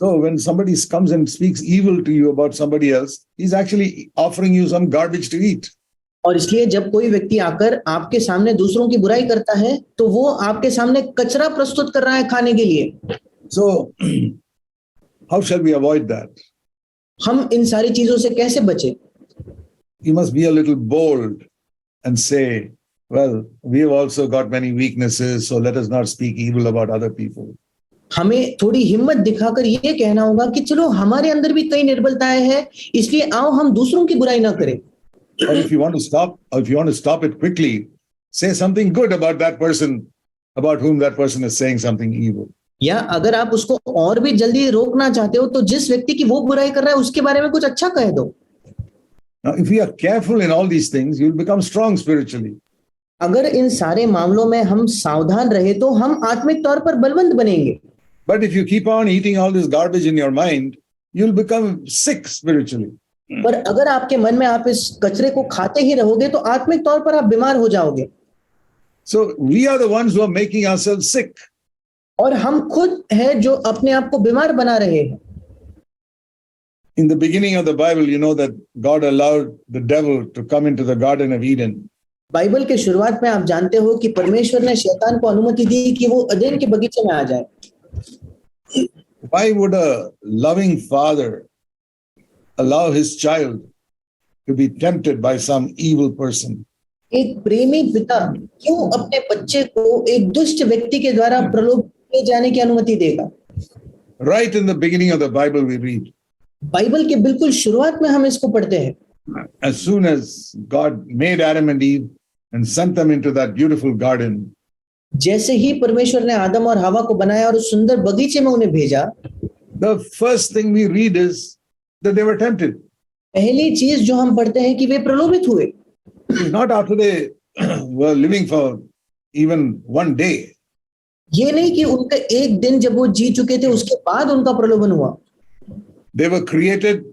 So when somebody comes and speaks evil to you about somebody else, he's actually offering you some garbage to eat. और इसलिए जब कोई व्यक्ति आकर आपके सामने दूसरों की बुराई करता है तो वो आपके सामने कचरा प्रस्तुत कर रहा है खाने के लिए। So how shall we avoid that? हम इन सारी चीजों से कैसे बचें? You must be a little bold and say, well, we have also got many weaknesses, so let us not speak evil about other people. हमें थोड़ी हिम्मत दिखाकर ये कहना होगा कि चलो हमारे अंदर भी कई निर्बलताएं हैं, इसलिए आओ हम दूसरों की बुराई ना करें। Or if you want to stop it quickly, say something good about that person, about whom that person is saying something evil. या अगर आप उसको और भी जल्दी रोकना चाहते हो तो जिस व्यक्ति की वो बुराई कर रहा है उसके बारे में कुछ अच्छा कह दो। Now, if we are careful in all these things, you'll become strong spiritually. अगर इन सारे मामलों में हम सावधान रहे तो हम आत्मिक तौर पर बलवंत बनेंगे। But if you keep on eating all this garbage in your mind, you'll become sick spiritually. पर अगर आपके मन में आप इस कचरे को खाते ही रहोगे तो आत्मिक तौर पर आप बीमार हो जाओगे। So we are the ones who are making ourselves sick. और हम खुद हैं जो अपने आप को बीमार बना रहे हैं। In the beginning of the Bible, you know that God allowed the devil to come into the Garden of Eden. Bible के शुरुआत में आप जानते हो कि परमेश्वर ने शैतान को अनुमति दी कि वो अदन के बगीचे में आ जाए। Why would a loving father allow his child to be tempted by some evil person? एक प्रेमी पिता क्यों अपने बच्चे को एक दुष्ट व्यक्ति के द्वारा प्रलोभित किए जाने की अनुमति देगा? Right in the beginning of the Bible, we read, Bible के बिल्कुल शुरुआत में हम इसको पढ़ते हैं। as soon as God made Adam and Eve and sent them into that beautiful garden, जैसे ही परमेश्वर ने आदम और हवा को बनाया और उस सुंदर बगीचे में उन्हें भेजा, the first thing we read is that they were tempted. पहली चीज जो हम पढ़ते हैं कि वे प्रलोभित हुए। Not after they were living for even one day. ये नहीं कि उनका एक दिन जब वो जी चुके थे उसके बाद उनका प्रलोभन हुआ। They were created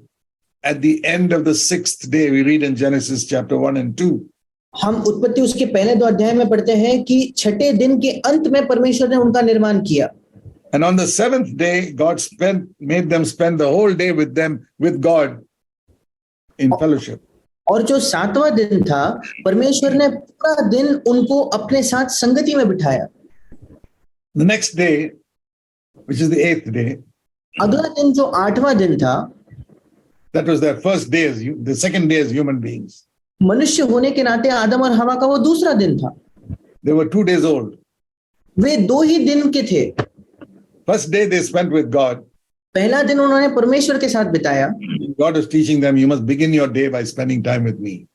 at the end of the sixth day. We read in Genesis chapter 1 and 2. हम उत्पत्ति उसके पहले 2 अध्याय में पढ़ते हैं कि छठे दिन के अंत में परमेश्वर ने उनका निर्माण किया। And on the seventh day, God made them spend the whole day with God in fellowship. और जो 7वां दिन था, परमेश्वर ने पूरा दिन उनको अपने साथ संगति में बिठाया। The next day, which is the 8th day, अगला दिन जो 8वां दिन था, that was their first day the second day as human beings. मनुष्य होने के नाते आदम और हवा का वो दूसरा दिन था। They were 2 days old. वे 2 ही दिन के थे। First day they spent with God. पहला दिन उन्होंने परमेश्वर के साथ बिताया। God was teaching them, you must begin your day by spending time with me.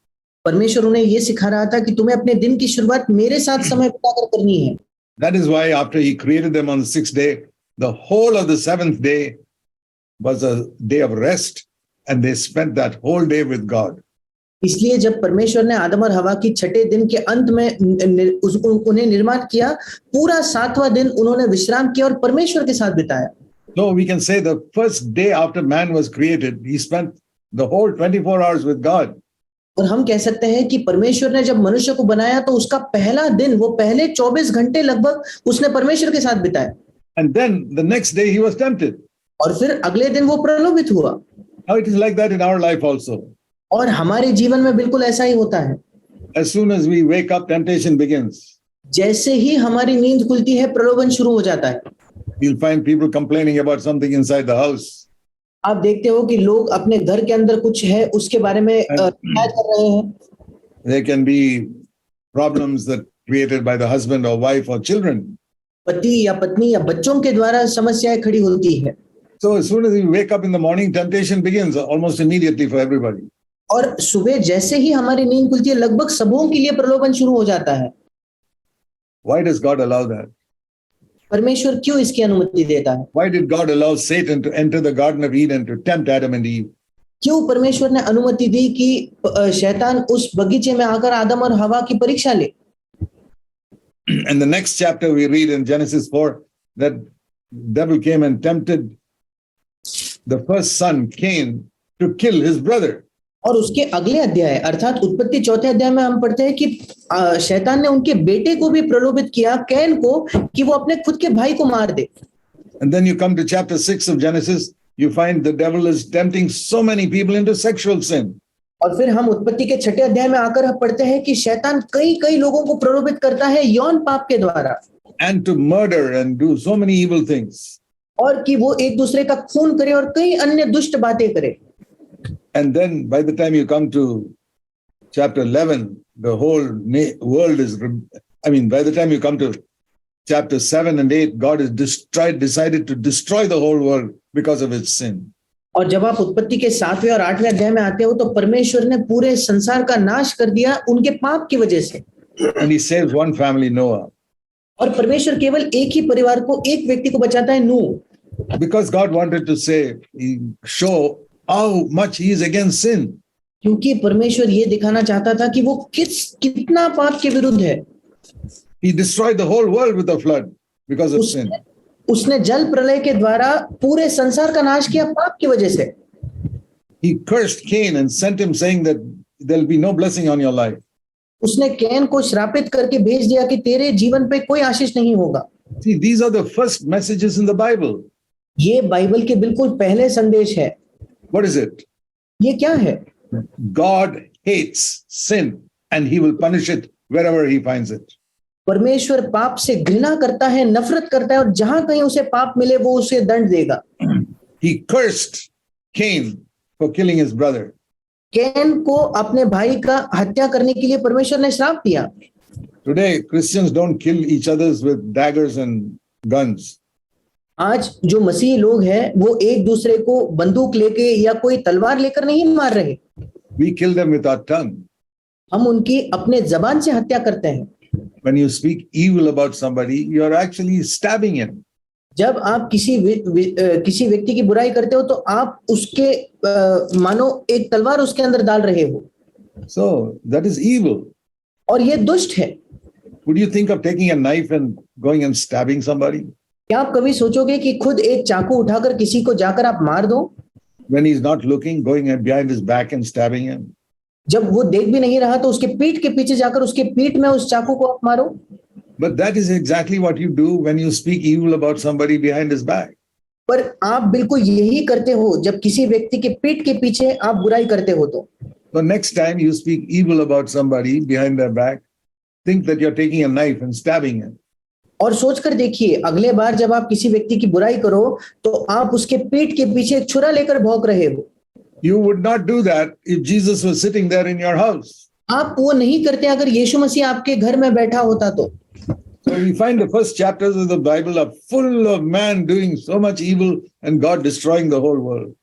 परमेश्वर उन्हें ये सिखा रहा था कि तुम्हें अपने दिन की शुरुआत मेरे साथ समय बिताकर करनी है। That is why after he created them on the 6th day, the whole of the 7th day was a day of rest, and they spent that whole day with God. इसलिए जब परमेश्वर ने आदम और हवा की छठे दिन के अंत में उन्हें निर्माण किया, पूरा 7वां दिन उन्होंने विश्राम किया और परमेश्वर के साथ बिताया। So we can say the first day after man was created, he spent the whole 24 hours with God. और हम कह सकते हैं कि परमेश्वर ने जब मनुष्य को बनाया तो उसका पहला दिन, वो पहले 24 घंटे लगभग उसने परमेश्वर के साथ बिताए, And then the next day he was tempted. और फिर अगले दिन वो प्रलोभित हुआ। Now it is like that in our life also. और हमारे जीवन में बिल्कुल ऐसा ही होता है। As soon as we wake up, temptation begins. जैसे ही हमारी नींद खुलती है, प्रलोभन शुरू हो जाता है। You'll find people complaining about something inside the house. आप देखते हो कि लोग अपने घर के अंदर कुछ है उसके बारे में शिकायत कर रहे हैं। There can be problems that created by the husband or wife or children. पति या पत्नी या बच्चों के द्वारा समस्याएं खड़ी होती है। So as soon as we wake up in the morning, temptation begins almost immediately for everybody. और सुबह जैसे ही हमारी नींद खुलती है, लगभग सबों के लिए प्रलोभन शुरू हो जाता है। Why does God allow that? परमेश्वर क्यों इसकी अनुमति देता है? Why did God allow Satan to enter the Garden of Eden to tempt Adam and Eve? क्यों परमेश्वर ने अनुमति दी कि शैतान उस बगीचे में आकर आदम और हवा की परीक्षा ले? In the next chapter, we read in Genesis 4 that devil came and tempted the first son, Cain, to kill his brother. और उसके अगले अध्याय अर्थात उत्पत्ति 4 अध्याय में हम पढ़ते हैं कि शैतान ने उनके बेटे को भी प्रलोभित किया, कैन को, कि वो अपने खुद के भाई को मार दे। And then you come to chapter 6 of Genesis, you find the devil is tempting so many people into sexual sin. और फिर हम उत्पत्ति के 6 अध्याय में आकर पढ़ते हैं कि शैतान कई लोगों को प्रलोभित करता है यौन पाप के द्वारा, And to murder and do so many evil things. और कि वो एक दूसरे का खून करे और कई अन्य दुष्ट बातें करे। And then by the time you come to chapter 11, the whole world is, by the time you come to chapter 7 and 8, God has decided to destroy the whole world because of its sin. और जब आप उत्पत्ति के 7वें और 8वें अध्याय में आते हो तो परमेश्वर ने पूरे संसार का नाश कर दिया उनके पाप की वजह से। And he saves one family, Noah. और परमेश्वर केवल एक ही परिवार को, एक व्यक्ति को बचाता है, नूह। Because God wanted to show how much he is against sin. क्योंकि परमेश्वर ये दिखाना चाहता था कि वो कितना पाप के विरुद्ध है। He destroyed the whole world with a flood because of sin. उसने जल प्रलय के द्वारा पूरे संसार का नाश किया पाप की वजह से। He cursed Cain and sent him saying that there will be no blessing on your life. उसने कैन को श्रापित करके भेज दिया कि तेरे जीवन पे कोई आशीष नहीं होगा। See, these are the first messages in the Bible. ये बाइबल के बिल्कुल पहले संदेश है। What is it? ये क्या है? God hates sin and he will punish it wherever he finds it. परमेश्वर पाप से घृणा करता है, नफरत करता है, और जहां कहीं उसे पाप मिले वो उसे दंड देगा। He cursed Cain for killing his brother. Can को अपने भाई का हत्या करने के लिए परमेश्वर ने श्राप दिया। Today, Christians don't kill each other with daggers and guns. आज जो मसीही लोग हैं वो एक दूसरे को बंदूक लेके या कोई तलवार लेकर नहीं मार रहे। We kill them with our tongue. हम उनकी अपने जबान से हत्या करते हैं। When you speak evil about somebody, you are actually stabbing him. जब आप किसी व्यक्ति की बुराई करते हो तो आप उसके मानो एक तलवार उसके अंदर डाल रहे हो। So that is evil. और ये दुष्ट है। Would you think of taking a knife and going and stabbing somebody? क्या आप कभी सोचोगे कि खुद एक चाकू उठाकर किसी को जाकर आप मार दो? When he's not looking, going behind his back and stabbing him? जब वो देख भी नहीं रहा तो उसके पीठ के पीछे जाकर उसके पीठ में उस चाकू को आप मारो। But that is exactly what you do when you speak evil about somebody behind his back. पर आप बिल्कुल यही करते हो जब किसी व्यक्ति के पीठ के पीछे आप बुराई करते हो तो। So next time you speak evil about somebody behind their back, think that you're taking a knife and stabbing him. और सोचकर देखिए, अगले बार जब आप किसी व्यक्ति की बुराई करो तो आप उसके पीठ के पीछे एक छुरा लेकर भौंक रहे हो। You would not do that if Jesus was sitting there in your house. आप वो नहीं करते अगर यीशु मसीह आपके घर में बैठा होता तो। So we find the first chapters of the Bible are full of man doing so much evil and God destroying the whole world.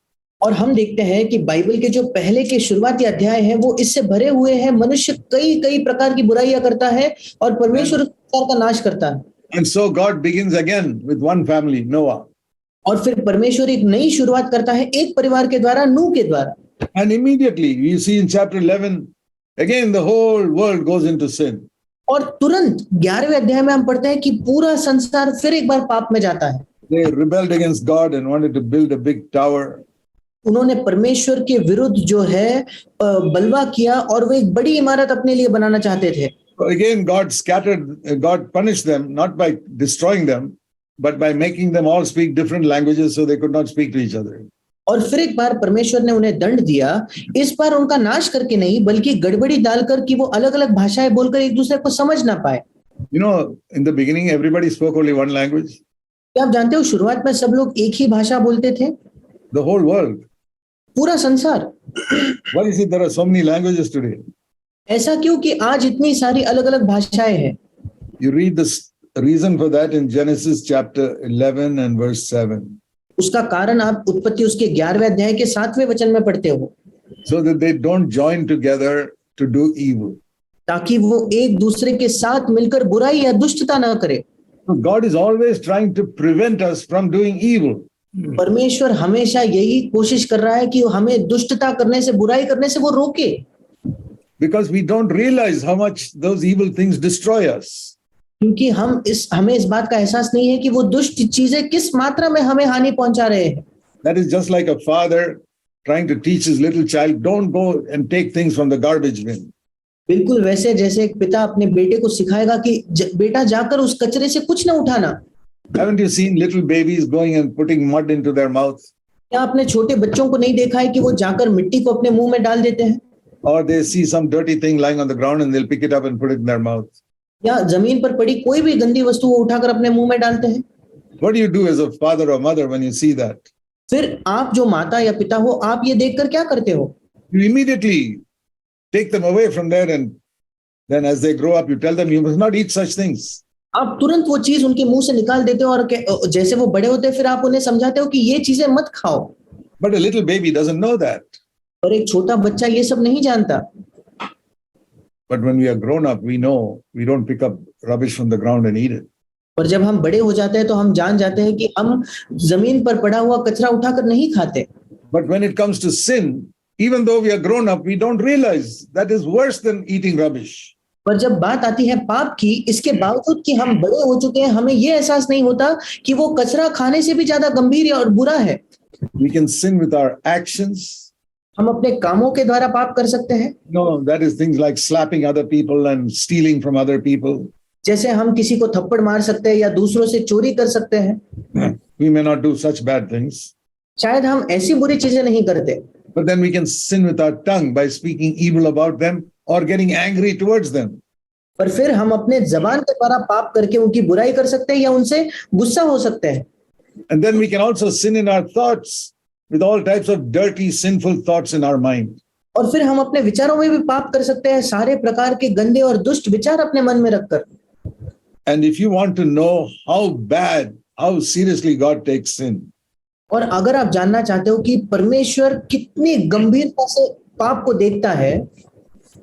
और हम देखते हैं कि बाइबल के जो पहले के शुरुआती अध्याय हैं वो इससे भरे हुए हैं। मनुष्य कई प्रकार की बुराइयां करता है और परमेश्वर उस प्रकार का नाश करता है। And so God begins again with one family, Noah. और फिर परमेश्वर एक नई शुरुआत करता है एक परिवार के द्वारा, नूह के द्वारा। And immediately you see in chapter 11, again the whole world goes into sin. और तुरंत 11वें अध्याय में हम पढ़ते हैं कि पूरा संसार फिर एक बार पाप में जाता है। They rebelled against God and wanted to build a big tower. उन्होंने परमेश्वर के विरुद्ध जो है बलवा किया और वो एक बड़ी इमारत अपने लिए बनाना चाहते थे। So again, God punished them not by destroying them, but by making them all speak different languages so they could not speak to each other. और फिर एक बार परमेश्वर ने उन्हें दंड दिया, इस बार उनका नाश करके नहीं बल्कि गड़बड़ी डालकर कि वो अलग अलग भाषाएं बोलकर एक दूसरे को समझ ना पाए। You know, in the beginning, everybody spoke only one language. क्या आप जानते हो शुरुआत में सब लोग एक ही भाषा बोलते थे? The whole world. पूरा संसार। Why is it there are so many languages today? ऐसा क्यों कि आज इतनी सारी अलग अलग भाषाएं हैं? You read the reason for that in Genesis chapter 11 and verse 7. उसका कारण आप उत्पत्ति उसके 11वें अध्याय के 7वें वचन में पढ़ते हो। So that they don't join together to do evil. ताकि वो एक दूसरे के साथ मिलकर बुराई या दुष्टता न करे। God is always trying to prevent us from doing evil. परमेश्वर हमेशा यही कोशिश कर रहा है कि हमें दुष्टता करने से, बुराई करने से वो रोके। Because we don't realize how much those evil things destroy us. क्योंकि हमें इस बात का एहसास नहीं है कि वो दुष्ट चीजें किस मात्रा में हमें हानि पहुंचा रहे हैं। That is just like a father trying to teach his little child, don't go and take things from the garbage bin. बिल्कुल वैसे जैसे एक पिता अपने बेटे को सिखाएगा कि बेटा जाकर उस कचरे से कुछ न उठाना। Haven't you seen little babies going and putting mud into their mouth? क्या आपने छोटे बच्चों को नहीं देखा है कि वो जाकर मिट्टी को अपने मुंह में डाल देते हैं? Or they see some dirty thing lying on the ground and they'll pick it up and put it in their mouth. या जमीन पर पड़ी कोई भी गंदी वस्तु वो उठाकर अपने मुंह में डालते हैं। What do you do as a father or mother when you see that? फिर आप जो माता या पिता हो, आप ये देखकर क्या करते हो? You immediately take them away from there, and then as they grow up, you tell them you must not eat such things. आप तुरंत वो चीज उनके मुंह से निकाल देते हो और जैसे वो बड़े होते हैं फिर आप उन्हें समझाते हो कि ये चीजें मत खाओ। But a little baby doesn't know that. और एक छोटा बच्चा ये सब नहीं जानता। But when we are grown up, we know we don't pick up rubbish from the ground and eat it. और जब हम बड़े हो जाते हैं तो हम जान जाते हैं कि हम जमीन पर पड़ा हुआ कचरा उठाकर नहीं खाते। But when it comes to sin, even though we are grown up, we don't realize that is worse than eating rubbish. पर जब बात आती है पाप की, इसके बावजूद कि हम बड़े हो चुके हैं, हमें ये एहसास नहीं होता कि वो कचरा खाने से भी ज्यादा गंभीर और बुरा है। We can sin with our actions. हम अपने कामों के द्वारा पाप कर सकते हैं। No, that is things like slapping other people and stealing from other people. जैसे हम किसी को थप्पड़ मार सकते हैं या दूसरों से चोरी कर सकते हैं। We may not do such bad things. शायद हम ऐसी बुरी चीजें नहीं करते। But then we can sin with our tongue by speaking evil about them or getting angry towards them. पर फिर हम अपने जबान के द्वारा पाप करके उनकी बुराई कर सकते हैं या उनसे गुस्सा हो सकते हैं। And then we can also sin in our thoughts with all types of dirty, sinful thoughts in our mind. और फिर हम अपने विचारों में भी पाप कर सकते हैं, सारे प्रकार के गंदे और दुष्ट विचार अपने मन में रखकर। And if you want to know how bad, how seriously God takes sin, और अगर आप जानना चाहते हो कि परमेश्वर कितनी गंभीरता से पाप को देखता है,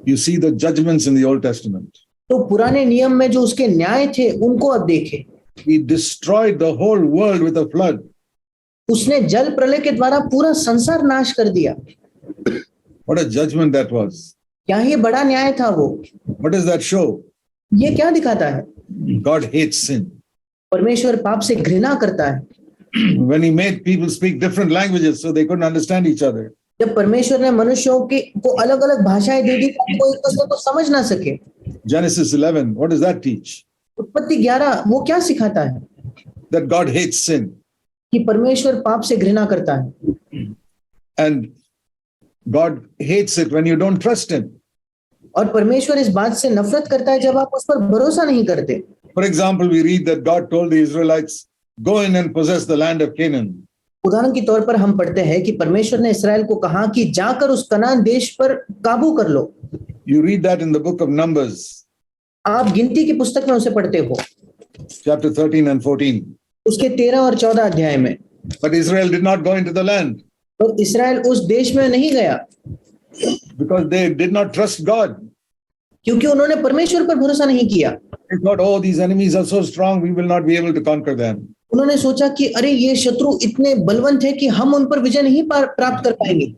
you see the judgments in the Old Testament. तो पुराने नियम में जो उसके न्याय थे उनको अब देखें। He destroyed the whole world with a flood. उसने जल प्रलय के द्वारा पूरा संसार नाश कर दिया। What a judgment that was. क्या ही बड़ा न्याय था वो। What does that show? ये क्या दिखाता है? God hates sin. परमेश्वर पाप से घृणा करता है। When he made people speak different languages so they couldn't understand each other. जब परमेश्वर ने मनुष्यों को अलग अलग भाषाएं दे दी ताकि वो एक दूसरे को समझ ना सके। Genesis 11, what does that teach? उत्पत्ति 11 वो क्या सिखाता है? That God hates sin. कि परमेश्वर पाप से घृणा करता है। And God hates it when you don't trust him. और परमेश्वर इस बात से नफरत करता है जब आप उस पर भरोसा नहीं करते। For example, we read that God told the Israelites, go in and possess the land of Canaan. उदाहरण के तौर पर हम पढ़ते हैं कि परमेश्वर ने इस्राएल को कहा कि जाकर उस कनान देश पर काबू कर लो। You read that in the book of Numbers. आप गिनती की पुस्तक में उसे पढ़ते हो। Chapter 13 and 14. उसके 13 और 14 अध्याय में। But Israel did not go into the land. और इस्राएल उस देश में नहीं गया। Because they did not trust God. क्योंकि उन्होंने परमेश्वर पर भरोसा नहीं किया। They thought, oh, these enemies are so strong, we will not be able to conquer them. उन्होंने सोचा कि अरे ये शत्रु इतने बलवंत है कि हम उन पर विजय नहीं प्राप्त कर पाएंगे।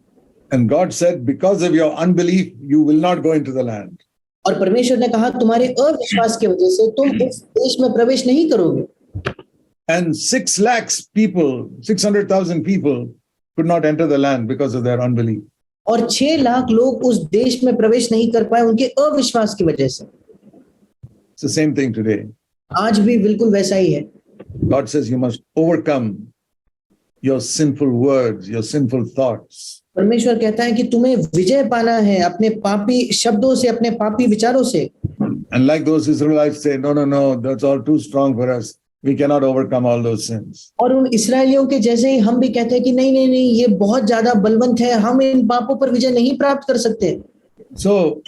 And God said, because of your unbelief, you will not go into the land. और परमेश्वर ने कहा तुम्हारे अविश्वास की वजह से तुम इस देश में प्रवेश नहीं करोगे। And 6 lakhs people, 600,000 people could not enter the land because of their unbelief. और 6 लाख लोग उस देश में प्रवेश नहीं कर पाए उनके अविश्वास की वजह से। It's the same thing today. आज भी बिल्कुल वैसा ही है। God says you must overcome your sinful words, your sinful thoughts. परमेश्वर कहता है कि तुम्हें विजय पाना है अपने पापी शब्दों से, अपने पापी विचारों से। And like those Israelites say, no, that's all too strong for us. We cannot overcome all those sins. और उन इस्राएलियों के जैसे ही हम भी कहते हैं कि नहीं, ये बहुत ज्यादा बलवंत है, हम इन पापों पर विजय नहीं प्राप्त कर सकते। So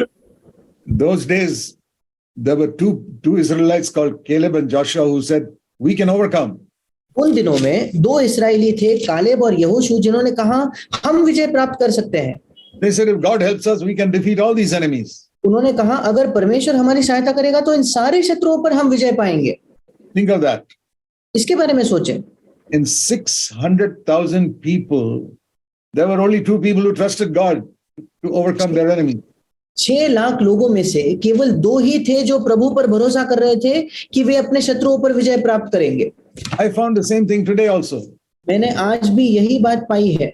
those days, there were two Israelites called Caleb and Joshua who said, we can overcome. उन दिनों में 2 इस्राएली थे, कालेब और यहोशू, जिन्होंने कहा हम विजय प्राप्त कर सकते हैं। They said, if God helps us, we can defeat all these enemies. उन्होंने कहा अगर परमेश्वर हमारी सहायता करेगा तो इन सारे शत्रुओं पर हम विजय पाएंगे। Think of that. इसके बारे में सोचें। In 600,000 people, there were only 2 people who trusted God to overcome their enemy. 6 lakh लोगों में से केवल 2 ही थे जो प्रभु पर भरोसा कर रहे थे कि वे अपने शत्रुओं पर विजय प्राप्त करेंगे। I found the same thing today also. मैंने आज भी यही बात पाई है।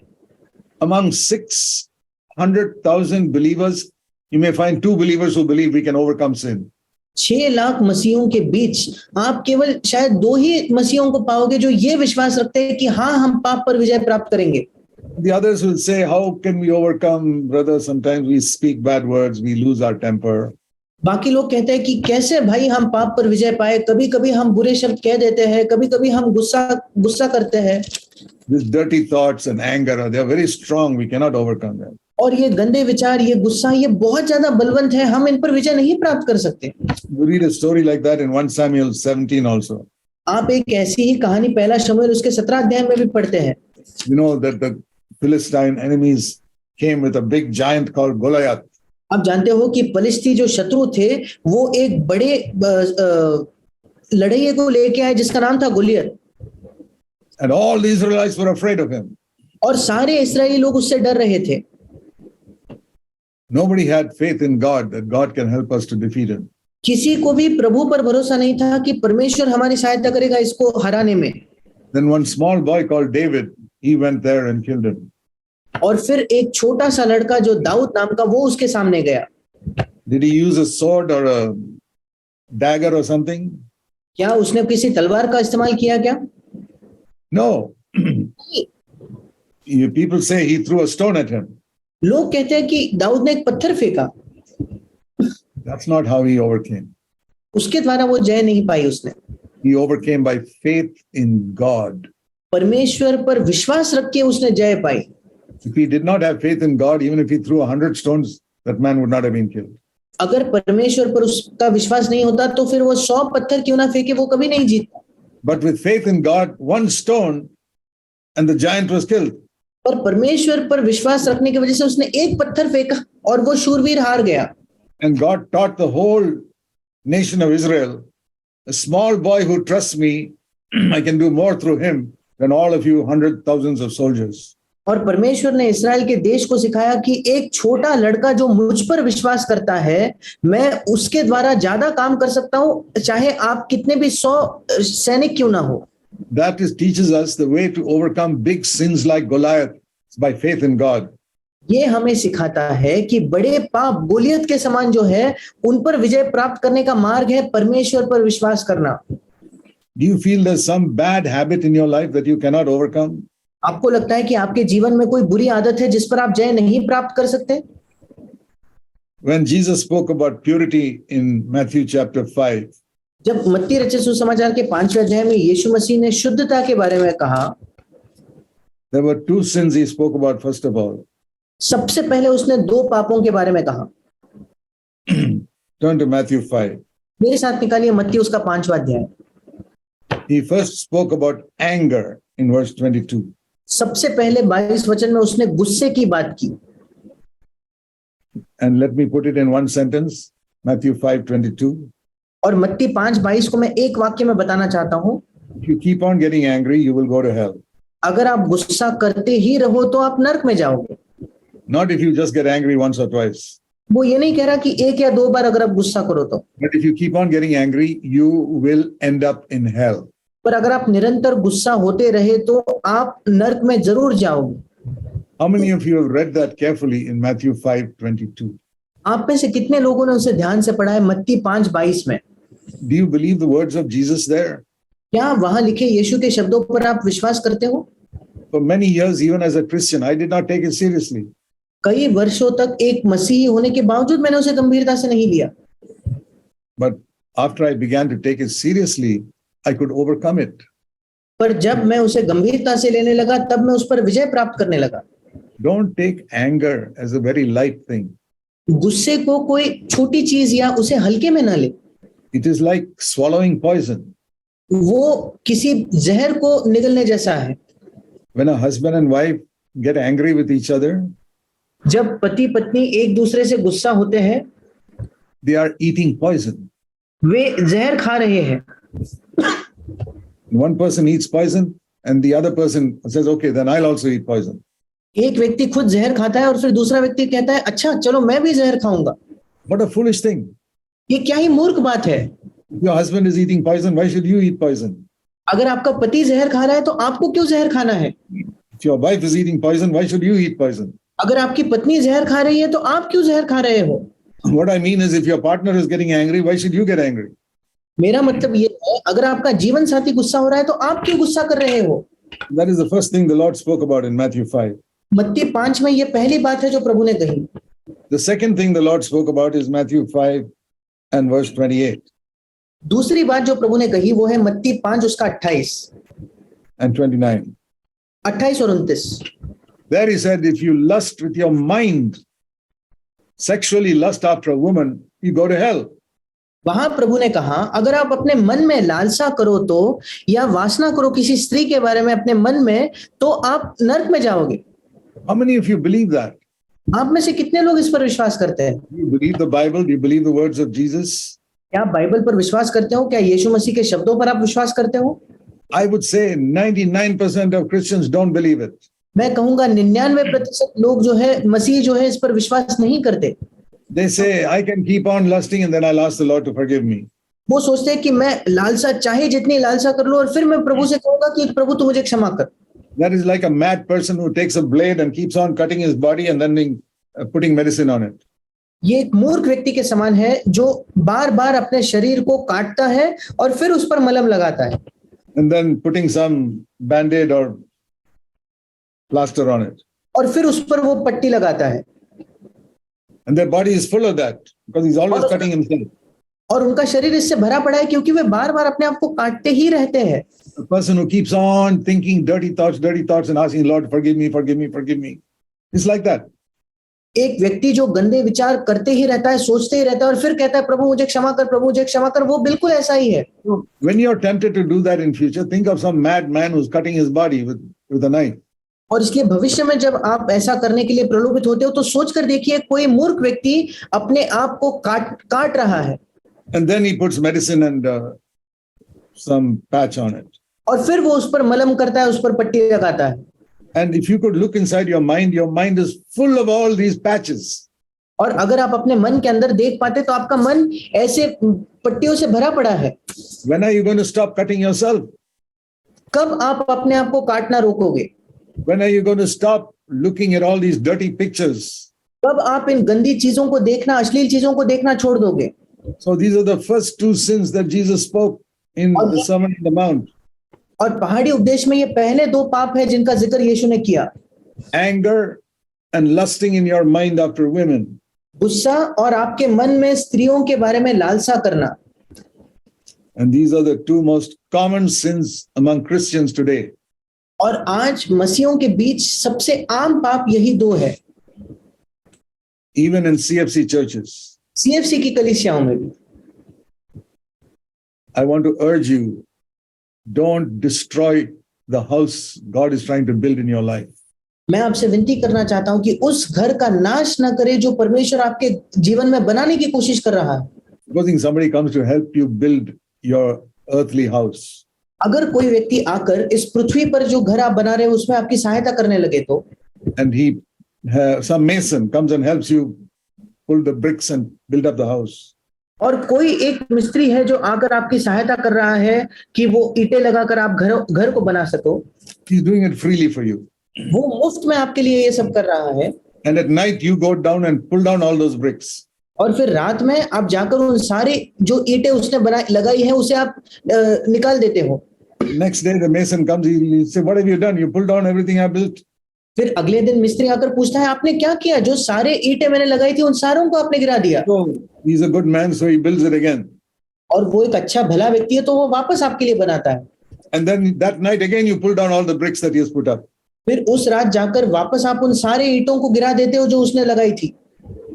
Among 600,000 believers, you may find 2 believers who believe we can overcome sin. 6 lakh मसीहों के बीच आप केवल शायद 2 ही मसीहों को पाओगे जो ये विश्वास रखते हैं कि हाँ, हम पाप पर विजय प्राप्त करेंगे। The others will say, how can we overcome, brother? Sometimes we speak bad words, we lose our temper. बाकी लोग कहते हैं कि कैसे भाई हम पाप पर विजय पाए, कभी कभी हम बुरे शब्द कह देते हैं, कभी कभी हम गुस्सा करते हैं। These dirty thoughts and anger, they are very strong, we cannot overcome them. और ये गंदे विचार, ये गुस्सा, ये बहुत ज्यादा बलवंत है, हम इन पर विजय नहीं प्राप्त कर सकते। You read a story like that in 1 Samuel 17 also. आप एक ऐसी ही कहानी 1 शमूएल उसके 17 अध्याय में भी पढ़ते हैं। You know that the Philistine enemies came with a big giant called Goliath. आप जानते हो कि फलिस्ती जो शत्रु थे वो एक बड़े लड़ाई को लेके आए जिसका नाम था Goliath. And all the Israelites were afraid of him. और सारे इस्राएली लोग उससे डर रहे थे। Nobody had faith in God that God can help us to defeat him. किसी को भी प्रभु पर भरोसा नहीं था कि परमेश्वर हमारी सहायता करेगा इसको हराने में। Then one small boy called David, he went there and killed him. और फिर एक छोटा सा लड़का जो दाऊद नाम का, वो उसके सामने गया। Did he use a sword or a dagger or something? क्या उसने किसी तलवार का इस्तेमाल किया क्या? No. People say he threw a stone at him. लोग कहते हैं कि दाऊद ने एक पत्थर फेंका। That's not how he overcame. उसके द्वारा वो जय नहीं पाई उसने। He overcame by faith in God. परमेश्वर पर विश्वास रख के उसने जय पाई। If he did not have faith in God, even if he threw 100 stones, that man would not have been killed. अगर परमेश्वर पर उसका विश्वास नहीं होता तो फिर वो 100 पत्थर क्यों ना फेंके, वो कभी नहीं जीतता। But with faith in God, 1 stone and the giant was killed. पर परमेश्वर पर विश्वास रखने की वजह से उसने एक पत्थर फेंका और वो शूरवीर हार गया। And God taught the whole nation of Israel, a small boy who trusts me, I can do more through him than all of you 100,000s of soldiers. और परमेश्वर ने इस्राएल के देश को सिखाया कि एक छोटा लड़का जो मुझ पर विश्वास करता है, मैं उसके द्वारा ज्यादा काम कर सकता हूं, चाहे आप कितने भी 100 सैनिक क्यों ना हो। That teaches us the way to overcome big sins like Goliath by faith in God. ये हमें सिखाता है कि बड़े पाप गोलियत के समान जो है, उन पर विजय प्राप्त करने का मार्ग है परमेश्वर पर विश्वास करना। Do you feel there's some bad habit in your life that you cannot overcome? आपको लगता है कि आपके जीवन में कोई बुरी आदत है जिस पर आप जय नहीं प्राप्त कर सकते? When Jesus spoke about purity in Matthew chapter 5, जब मत्ती रचित सुसमाचार के 5वें अध्याय में यीशु मसीह ने शुद्धता के बारे में कहा, there were 2 sins he spoke about first of all. सबसे पहले उसने 2 पापों के बारे में कहा। Turn to Matthew 5. मेरे साथ निकालिए मत्ती उसका 5वां अध्याय। He first spoke about anger in verse 22. सबसे पहले 22 वचन में उसने गुस्से की बात की। And let me put it in one sentence, Matthew 5:22. और मत्ती 5:22 को मैं एक वाक्य में बताना चाहता हूं। If you keep on getting angry, you will go to hell. अगर आप गुस्सा करते ही रहो तो आप नरक में जाओगे। Not if you just get angry once or twice. वो ये नहीं कह रहा कि 1 या 2 बार अगर आप गुस्सा करो तो। But if you keep on getting angry, you will end up in hell. पर अगर आप निरंतर गुस्सा होते रहे तो आप नरक में जरूर जाओगे। How many of you have read that carefully in Matthew 5:22? आप में से कितने लोगों ने उसे ध्यान से पढ़ा है मत्ती 5:22 में? Do you believe the words of Jesus there? क्या वहां लिखे यीशु के शब्दों पर आप विश्वास करते हो? For many years, even as a Christian, I did not take it seriously. कई वर्षों तक एक मसीही होने के बावजूद मैंने उसे गंभीरता से नहीं लिया, But after I began to take it seriously, I could overcome it. पर जब मैं उसे गंभीरता से लेने लगा तब मैं उस पर विजय प्राप्त करने लगा। Don't take anger as a very light thing. गुस्से को कोई छोटी चीज या उसे हल्के में ना ले। It is like swallowing poison. वो किसी जहर को निगलने जैसा है। When a husband and wife get angry with each other, जब पति पत्नी एक दूसरे से गुस्सा होते हैं, they are eating poison. वे जहर खा रहे हैं। One person eats poison and the other person says, okay, then I'll also eat poison. एक व्यक्ति खुद जहर खाता है और फिर दूसरा व्यक्ति कहता है अच्छा चलो मैं भी जहर खाऊंगा। What a foolish thing. ये क्या ही मूर्ख बात है। If your husband is eating poison, why should you eat poison? अगर आपका पति जहर खा रहा है तो आपको क्यों जहर खाना है? If your wife is eating poison, why should you eat poison? अगर आपकी पत्नी जहर खा रही है तो आप क्यों जहर खा रहे हो? What I mean is, if your partner is getting angry, why should you get angry? मेरा मतलब ये है अगर आपका जीवन साथी गुस्सा हो रहा है तो आप क्यों गुस्सा कर रहे हो? That is the first thing the Lord spoke about in Matthew 5. मत्ती 5 में ये पहली बात है जो प्रभु ने कही। The second thing the Lord spoke about is Matthew 5 and verse 28 दूसरी बात जो प्रभु ने कही वो है मत्ती 5 उसका 28 and 29. 28 और 29। There he said, if you lust with your mind, sexually lust after a woman, you go to hell. वहां प्रभु ने कहा अगर आप अपने मन में लालसा करो तो या वासना करो किसी स्त्री के बारे में अपने मन में तो आप नरक में जाओगे। How many of you believe that? आप में से कितने लोग इस पर विश्वास करते हैं? Do you believe the Bible? Do you believe the words of Jesus? क्या आप बाइबल पर विश्वास करते हो? क्या यीशु मसीह के शब्दों पर आप विश्वास करते हो? I would say 99% of Christians don't believe it. मैं कहूंगा 99% लोग जो है मसीह जो है इस पर विश्वास नहीं करते। They say, I can keep on lusting and then I'll ask the Lord to forgive me. वो सोचते हैं कि मैं लालसा चाहे जितनी लालसा कर लूं और फिर मैं प्रभु से कहूंगा कि प्रभु तू मुझे क्षमा कर। That is like a mad person who takes a blade and keeps on cutting his body and then putting medicine on it. ये एक मूर्ख व्यक्ति के समान है जो बार बार अपने शरीर को काटता है और फिर उस पर मलहम लगाता है। And then putting some band-aid or plaster on it. और फिर उस पर वो पट्टी लगाता है। And their body is full of that because he's always cutting himself. और उनका शरीर इससे भरा पड़ा है क्योंकि वे बार बार अपने आप को काटते ही रहते हैं। A person who keeps on thinking dirty thoughts and asking Lord, forgive me, forgive me, forgive me. It's like that. एक व्यक्ति जो गंदे विचार करते ही रहता है, सोचते ही रहता है और फिर कहता है प्रभु मुझे क्षमा कर, प्रभु मुझे क्षमा कर, वो बिल्कुल ऐसा ही है। When you're tempted to do that in future, think of some mad man who's cutting his body with a knife. और इसलिए भविष्य में जब आप ऐसा करने के लिए प्रलोभित होते हो तो सोच कर देखिए कोई मूर्ख व्यक्ति अपने आप को काट रहा है। And then he puts medicine and some patch on it. और फिर वो उस पर मलहम करता है, उस पर पट्टी लगाता है। And if you could look inside your mind is full of all these patches. और अगर आप अपने मन के अंदर देख पाते तो आपका मन ऐसे पट्टियों से भरा पड़ा है। When are you going to stop cutting yourself? कब आप अपने आप को काटना रोकोगे? When are you going to stop looking at all these dirty pictures? कब आप इन गंदी चीजों को देखना, अश्लील चीजों को देखना छोड़ दोगे? So these are the first two sins that Jesus spoke in the Sermon on the Mount. और पहाड़ी उपदेश में ये पहले दो पाप है जिनका जिक्र यीशु ने किया। Anger and lusting in your mind after women. गुस्सा और आपके मन में स्त्रियों के बारे में लालसा करना। And these are the two most common sins among Christians today. और आज मसीहों के बीच सबसे आम पाप यही दो है। Even in CFC churches. CFC की कलीसियाओं में भी। I want to urge you, don't destroy the house God is trying to build in your life. मैं आपसे विनती करना चाहता हूं कि उस घर का नाश न करे जो परमेश्वर आपके जीवन में बनाने की कोशिश कर रहा है। Supposing somebody comes to help you build your earthly house. अगर कोई व्यक्ति आकर इस पृथ्वी पर जो घर आप बना रहे हो उसमें आपकी सहायता करने लगे तो And some mason comes and helps you pull the bricks and build up the house. और कोई एक मिस्त्री है जो आकर आपकी सहायता कर रहा है कि वो ईंटें लगाकर आप घर को बना सको। He's doing it freely for you. वो मुफ्त में आपके लिए ये सब कर रहा है, And at night, you go down and pull down all those bricks. और फिर रात में आप जाकर उन सारी जो ईंटें उसने बनाई लगाई है उसे आप निकाल देते हो। Next day, the mason comes, he'll say, "What have you done? You pulled down everything I built." फिर अगले दिन मिस्त्री आकर पूछता है, आपने क्या किया? जो सारे ईंटें मैंने लगाई थी उन सारों को आपने गिरा दिया। So he's a good man, so he builds it again. और वो एक अच्छा भला व्यक्ति है तो वो वापस आपके लिए बनाता है। And then that night again, you pull down all the bricks that he has put up. फिर उस रात जाकर वापस आप उन सारे ईंटों को गिरा देते हो जो उसने लगाई थी।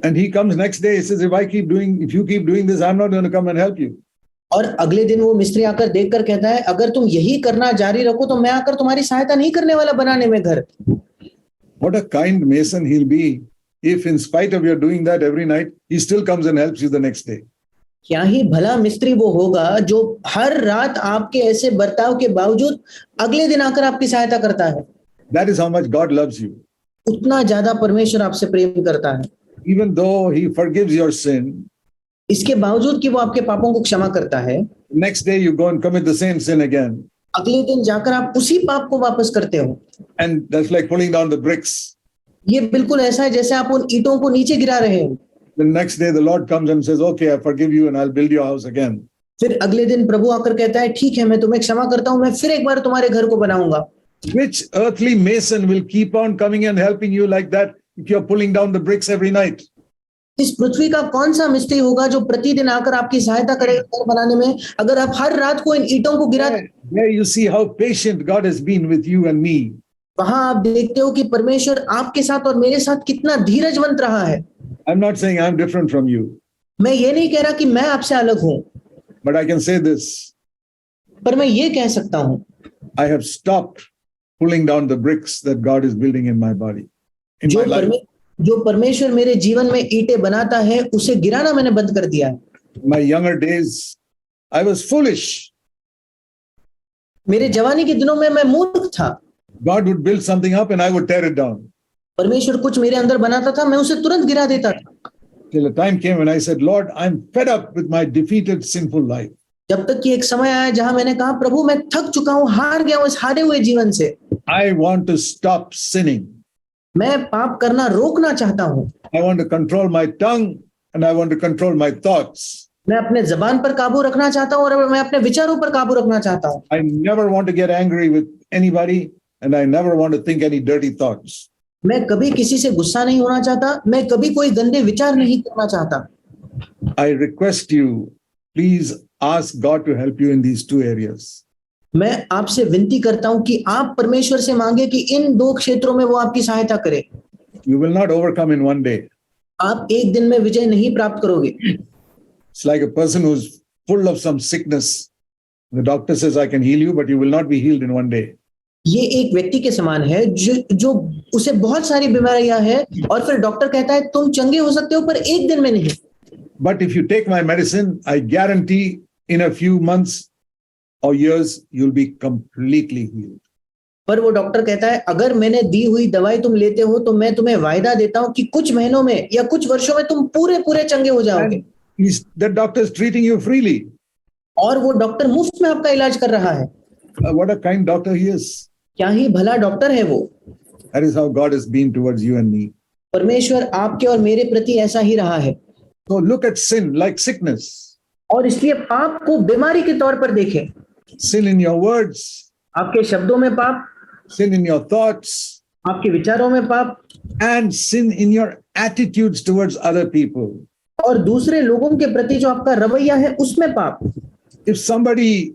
And he comes next day, he says, if you keep doing this, I'm not going to come and help you. और अगले दिन वो मिस्त्री आकर देखकर कहता है, अगर तुम यही करना जारी रखो तो मैं आकर तुम्हारी सहायता नहीं करने वाला बनाने में घर। What a kind mason he'll be if in spite of your doing that every night, he still comes and helps you the next day. क्या ही भला मिस्त्री वो होगा जो हर रात आपके ऐसे बर्ताव के बावजूद अगले दिन आकर आपकी सहायता करता है। That is how much God loves you. उतना ज्यादा परमेश्वर आपसे प्रेम करता है। Even though he forgives your sin, इसके बावजूद कि वो आपके पापों को क्षमा करता है, next day you go and commit the same sin again. अगले दिन जाकर आप उसी पाप को वापस करते हो। And that's like pulling down the bricks. ये बिल्कुल ऐसा है जैसे आप उन ईंटों को नीचे गिरा रहे हो। The next day the Lord comes and says, "Okay, I forgive you and I'll build your house again." फिर अगले दिन प्रभु आकर कहता है, ठीक है मैं तुम्हें क्षमा करता हूं, मैं फिर एक बार तुम्हारे घर को बनाऊंगा। Which earthly mason will keep on coming and helping you like that if you're pulling down the bricks every night? इस पृथ्वी का कौन सा मिस्त्री होगा जो प्रतिदिन आकर आपकी सहायता करेगा घर बनाने में, अगर आप हर रात को इन ईंटों को गिरा। There you see how patient God has been with you and me. वहां आप देखते हो कि परमेश्वर आपके साथ और मेरे साथ कितना धीरजवंत रहा है। I'm not saying I'm different from you, मैं ये नहीं कह रहा कि मैं आपसे अलग हूं, but I can say this. पर मैं ये कह सकता हूं, I have stopped pulling down the bricks that God is building in my body, in my life. जो परमेश्वर मेरे जीवन में ईंटें बनाता है उसे गिराना मैंने बंद कर दिया है। In my younger days, I was foolish. मेरे जवानी के दिनों में मैं मूर्ख था। God would build something up and I would tear it down. परमेश्वर कुछ मेरे अंदर बनाता था, मैं उसे तुरंत गिरा देता था। Till a time came when I said, "Lord, I'm fed up with my defeated sinful life. जब तक कि एक समय आया जहां मैंने कहा, प्रभु मैं थक चुका हूं, हार गया हूं इस हारे हुए जीवन से। I want to stop sinning. मैं पाप करना रोकना चाहता हूं। I want to control my tongue and I want to control my thoughts. मैं अपने जबान पर काबू रखना चाहता हूं और मैं अपने विचारों पर काबू रखना चाहता हूं। I never want to get angry with anybody and I never want to think any dirty thoughts." मैं कभी किसी से गुस्सा नहीं होना चाहता, मैं कभी कोई गंदे विचार नहीं करना चाहता। I request you, please ask God to help you in these two areas. मैं आपसे विनती करता हूं कि आप परमेश्वर से मांगे कि इन दो क्षेत्रों में वो आपकी सहायता करे। You will not overcome in one day. आप एक दिन में विजय नहीं प्राप्त करोगे। It's like a person who's full of some sickness. The doctor says, "I can heal you, but you will not be healed in one day." ये एक व्यक्ति के समान है जो उसे बहुत सारी बीमारियां हैं और फिर डॉक्टर कहता है तुम चंगे हो सकते हो पर एक दिन में नहीं। But if you take my medicine, I guarantee in a few months or years, you'll be completely healed. पर वो डॉक्टर कहता है अगर मैंने दी हुई दवाई तुम लेते हो तो मैं तुम्हें वायदा देता हूं कि कुछ महीनों में या कुछ वर्षों में तुम पूरे चंगे हो जाओगे। That doctor is treating you freely. और वो डॉक्टर मुफ्त में आपका इलाज कर रहा है। What a kind doctor he is. क्या ही भला डॉक्टर है वो। That is how God has been towards you and me. परमेश्वर आपके और मेरे प्रति ऐसा ही रहा है। So look at sin like sickness. और इसलिए पाप को बीमारी के तौर पर देखें। Sin in your words. आपके शब्दों में पाप, Sin in your thoughts. आपके विचारों में पाप, And sin in your attitudes towards other people. और दूसरे लोगों के प्रति जो आपका रवैया है उसमें पाप। If somebody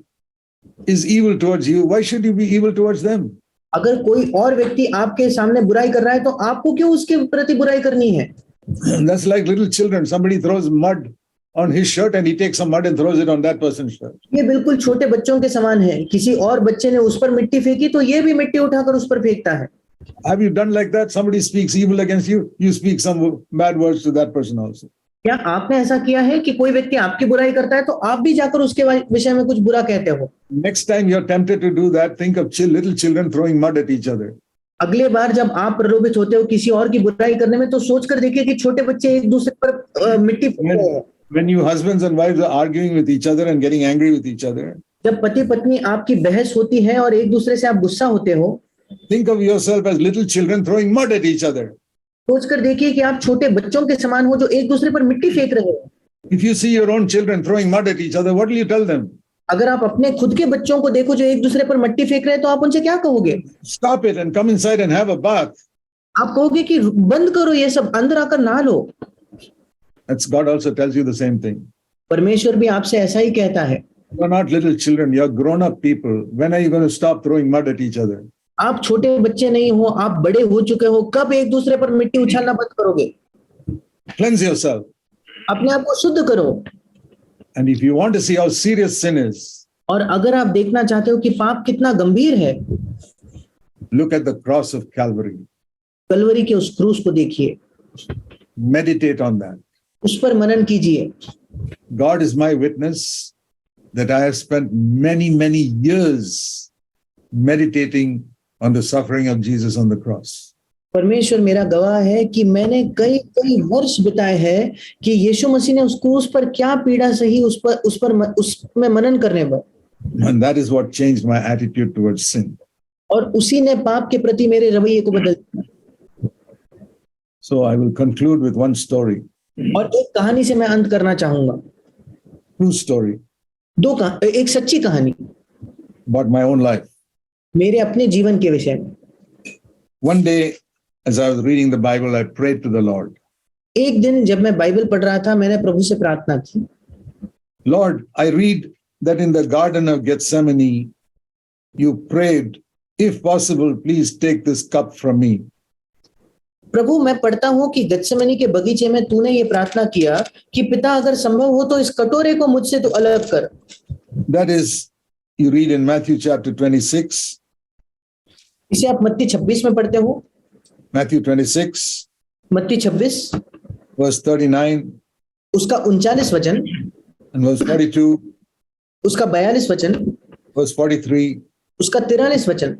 is evil towards you, why should you be evil towards them? अगर कोई और व्यक्ति आपके सामने बुराई कर रहा है तो आपको क्यों उसके प्रति बुराई करनी है? That's like little children. Somebody throws mud on his shirt and he takes some mud and throws it on that person's shirt. ये बिल्कुल छोटे बच्चों के समान है। किसी और बच्चे ने उस पर मिट्टी फेंकी तो ये भी मिट्टी उठाकर उस पर फेंकता है। Have you done like that? Somebody speaks evil against you, you speak some bad words to that person also. क्या आपने ऐसा किया है कि कोई व्यक्ति आपकी बुराई करता है तो आप भी जाकर उसके विषय में कुछ बुरा कहते हो? Next time you're tempted to do that, think of little children throwing mud at each other. अगले बार जब आप प्रलोभित होते हो किसी और की बुराई करने में तो सोचकर देखिए कि छोटे बच्चे एक दूसरे पर मिट्टी फेंकते हैं। When you husbands and wives are arguing with each other and getting angry with each other, जब पति पत्नी आपकी बहस होती है और एक दूसरे से आप गुस्सा होते हो, Think of yourself as little children throwing mud at each other. सोचकर देखिए कि आप छोटे बच्चों के समान हो जो एक दूसरे पर मिट्टी फेंक रहे हो। If you see your own children throwing mud at each other, what will you tell them? अगर आप अपने खुद के बच्चों को देखो जो एक दूसरे पर मिट्टी फेंक रहे हैं तो आप उनसे क्या कहोगे? Stop it and come inside and have a bath. आप कहोगे कि बंद करो ये सब, अंदर आकर नहा लो। That's God also tells you the same thing. परमेश्वर भी आपसे ऐसा ही कहता है। You're not little children, you're grown-up people. When are you going to stop throwing mud at each other? आप छोटे बच्चे नहीं हो, आप बड़े हो चुके हो, कब एक दूसरे पर मिट्टी उछालना बंद करोगे? Cleanse yourself. अपने आप को शुद्ध करो। And if you want to see how serious sin is, और अगर आप देखना चाहते हो कि पाप कितना गंभीर है, look at the cross of Calvary. Kalvari के उस क्रूस को देखिए, Meditate on that. उस पर मनन कीजिए। God is my witness that I have spent many, many years meditating on the suffering of Jesus on the cross. परमेश्वर मेरा गवाह है कि मैंने कई कई वर्ष बिताए हैं कि यीशु मसीह ने उस क्रूस पर क्या पीड़ा सही, उसमें मनन करने पर। And that is what changed my attitude towards sin. और उसी ने पाप के प्रति मेरे रवैये को बदल दिया। So I will conclude with one story, और एक कहानी से मैं अंत करना चाहूंगा। true story एक सच्ची कहानी about my own life. मेरे अपने जीवन के विषय में। One day, as I was reading the Bible, I prayed to the Lord. एक दिन जब मैं बाइबल पढ़ रहा था, मैंने प्रभु से प्रार्थना की। Lord, I read that in the Garden of Gethsemane, you prayed, if possible, please take this cup from me. प्रभु, मैं पढ़ता हूं कि गत्सेमनी के बगीचे में तूने ये प्रार्थना किया कि पिता अगर संभव हो तो इस कटोरे को मुझसे तो अलग कर। That is, you read in Matthew chapter 26. इसे आप मत्ती 26 में पढ़ते हो। Matthew 26, मत्ती 26 verse 39 उसका 39 वचन, and verse 42, उसका 42 वचन, verse 43. उसका 43 वचन।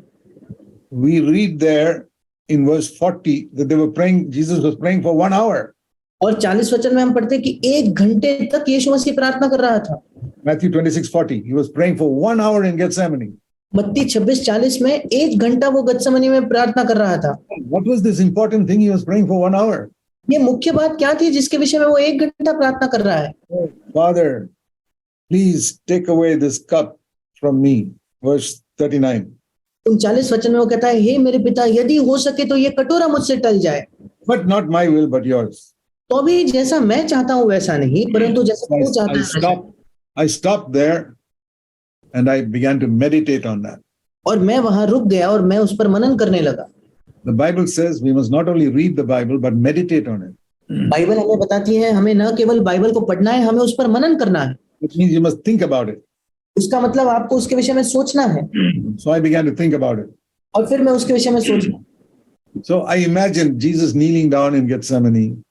We read there in verse 40 that they were praying, Jesus was praying for 1 hour. और 40 वचन में हम पढ़ते कि 1 घंटे तक यीशु मसीह प्रार्थना कर रहा था। Matthew 26:40, he was praying for 1 hour in Gethsemane. मत्ती 26:40 में 1 घंटा वो गत्सेमनी में प्रार्थना कर रहा था। What was this important thing he was praying for 1 hour? ये मुख्य बात क्या थी जिसके विषय में वो 1 घंटा प्रार्थना कर रहा है? Father, please take away this cup from me. Verse 39. 39 वचन में वो कहता है, हे मेरे पिता, यदि हो सके तो ये कटोरा मुझसे टल जाए, But not my will, but yours. तो भी जैसा मैं चाहता हूं वैसा नहीं, परंतु जैसा तू चाहता है। I stopped there and I began to meditate on that. और मैं वहां रुक गया और मैं उस पर मनन करने लगा। The Bible says we must not only read the Bible, but meditate on it. Bible हमें बताती है हमें न केवल बाइबल को पढ़ना है, हमें उस पर मनन करना है। It means you must think about it. उसका मतलब आपको उसके विषय में सोचना है। So I began to think about it. और फिर मैं उसके विषय में सोचना। So I imagined Jesus kneeling down in Gethsemane.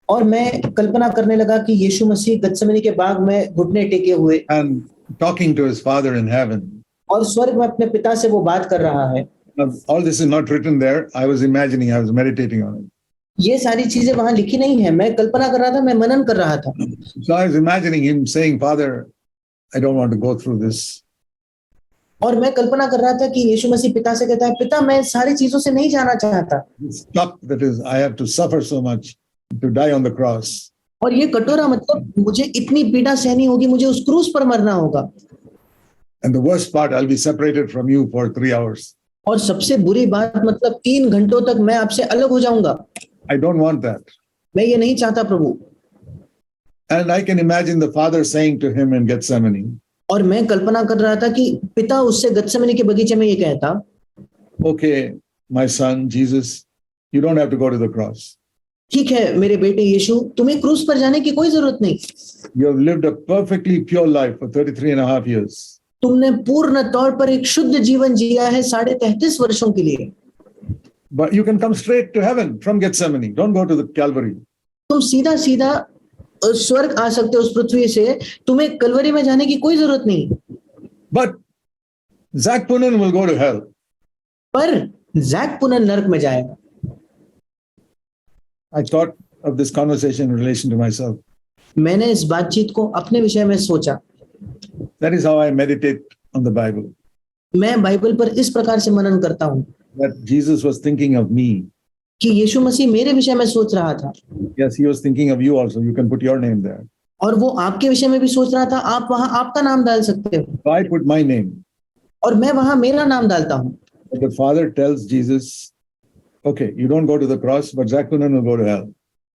और मैं कल्पना करने लगा कि यीशु मसीह गत्सेमनी के बाग में घुटने टेके हुए And talking to his Father in heaven. और स्वर्ग में अपने पिता से वो बात कर रहा है। Now, all this is not written there. I was imagining, I was meditating on it. ये सारी चीजें वहां लिखी नहीं है, मैं कल्पना कर रहा था, मैं मनन कर रहा था। So I was imagining him saying, Father, I don't want to go through this. और मैं कल्पना कर रहा था कि यीशु मसीह पिता से कहता है, पिता मैं सारी चीजों से नहीं जाना चाहता। This cup that is, I have to suffer so much to die on the cross. और ये कटोरा मतलब मुझे इतनी पीड़ा सहनी होगी, मुझे उस क्रूस पर मरना होगा। And the worst part, I'll be separated from you for 3 hours. और सबसे बुरी बात मतलब 3 घंटों तक मैं आपसे अलग हो जाऊंगा। I don't want that. मैं ये नहीं चाहता प्रभु। And I can imagine the Father saying to him in Gethsemane, और मैं कल्पना कर रहा था कि पिता उससे गत्सेमनी के बगीचे में ये कहता, okay, my son, Jesus, you don't have to go to the cross. ठीक है मेरे बेटे यीशु, तुम्हें क्रूस पर जाने की कोई जरूरत नहीं। You have lived a perfectly pure life for 33.5 years. तुमने पूर्ण तौर पर एक शुद्ध जीवन जिया है 33.5 वर्षों के लिए। But you can come straight to heaven from Gethsemane. Don't go to the Calvary. तुम सीधा सीधा स्वर्ग आ सकते हो उस पृथ्वी से, तुम्हें कलवरी में जाने की कोई जरूरत नहीं। But Zach Punan will go to hell. पर जैक पुनः नरक में जाएगा। I thought of this conversation in relation to myself. मैंने इस बातचीत को अपने विषय में सोचा। That is how I meditate on the Bible. मैं बाइबल पर इस प्रकार से मनन करता हूँ। that Jesus was thinking of me. कि यीशु मसीह मेरे विषय में सोच रहा था, Yes, he was thinking of you also. You can put your name there. और वो आपके विषय में भी सोच रहा था, आप वहां आपका नाम डाल सकते हो, So I put my name. और मैं वहां मेरा नाम डालता हूं। But the Father tells Jesus, okay, you don't go to the cross, but Zachariah will go to hell.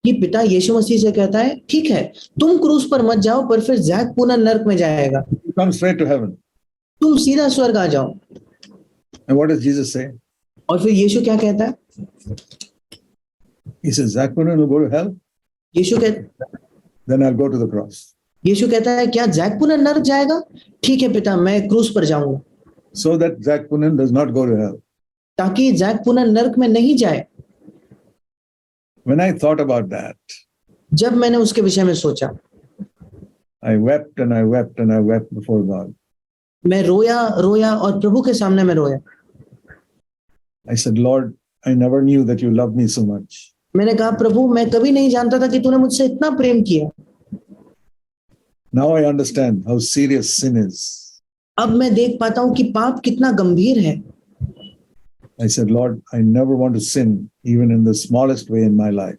कि पिता यीशु मसीह से कहता है, ठीक है, तुम क्रूस पर मत जाओ, पर फिर जैक पुनः नरक में जाएगा, You come straight to heaven. तुम सीधा स्वर्ग आ जाओ। And what does Jesus say? और फिर यीशु क्या कहता है? He says, Zachariah will go to hell, यीशु कहता then I'll go to the cross. यीशु कहता है, क्या जैक पुनः नरक जाएगा? ठीक है पिता, मैं क्रूस पर जाऊंगा, So that Zachariah does not go to hell. ताकि जैक पुनः नरक में नहीं जाए। When I thought about that, जब मैंने उसके विषय में सोचा, I wept and I wept and I wept before God. मैं रोया रोया और प्रभु के सामने में रोया। I said, Lord, I never knew that you loved me so much. मैंने कहा, प्रभु, मैं कभी नहीं जानता था कि तूने मुझसे इतना प्रेम किया। Now I understand how serious sin is. अब मैं देख पाता हूं कि पाप कितना गंभीर है। I said, Lord, I never want to sin, even in the smallest way in my life.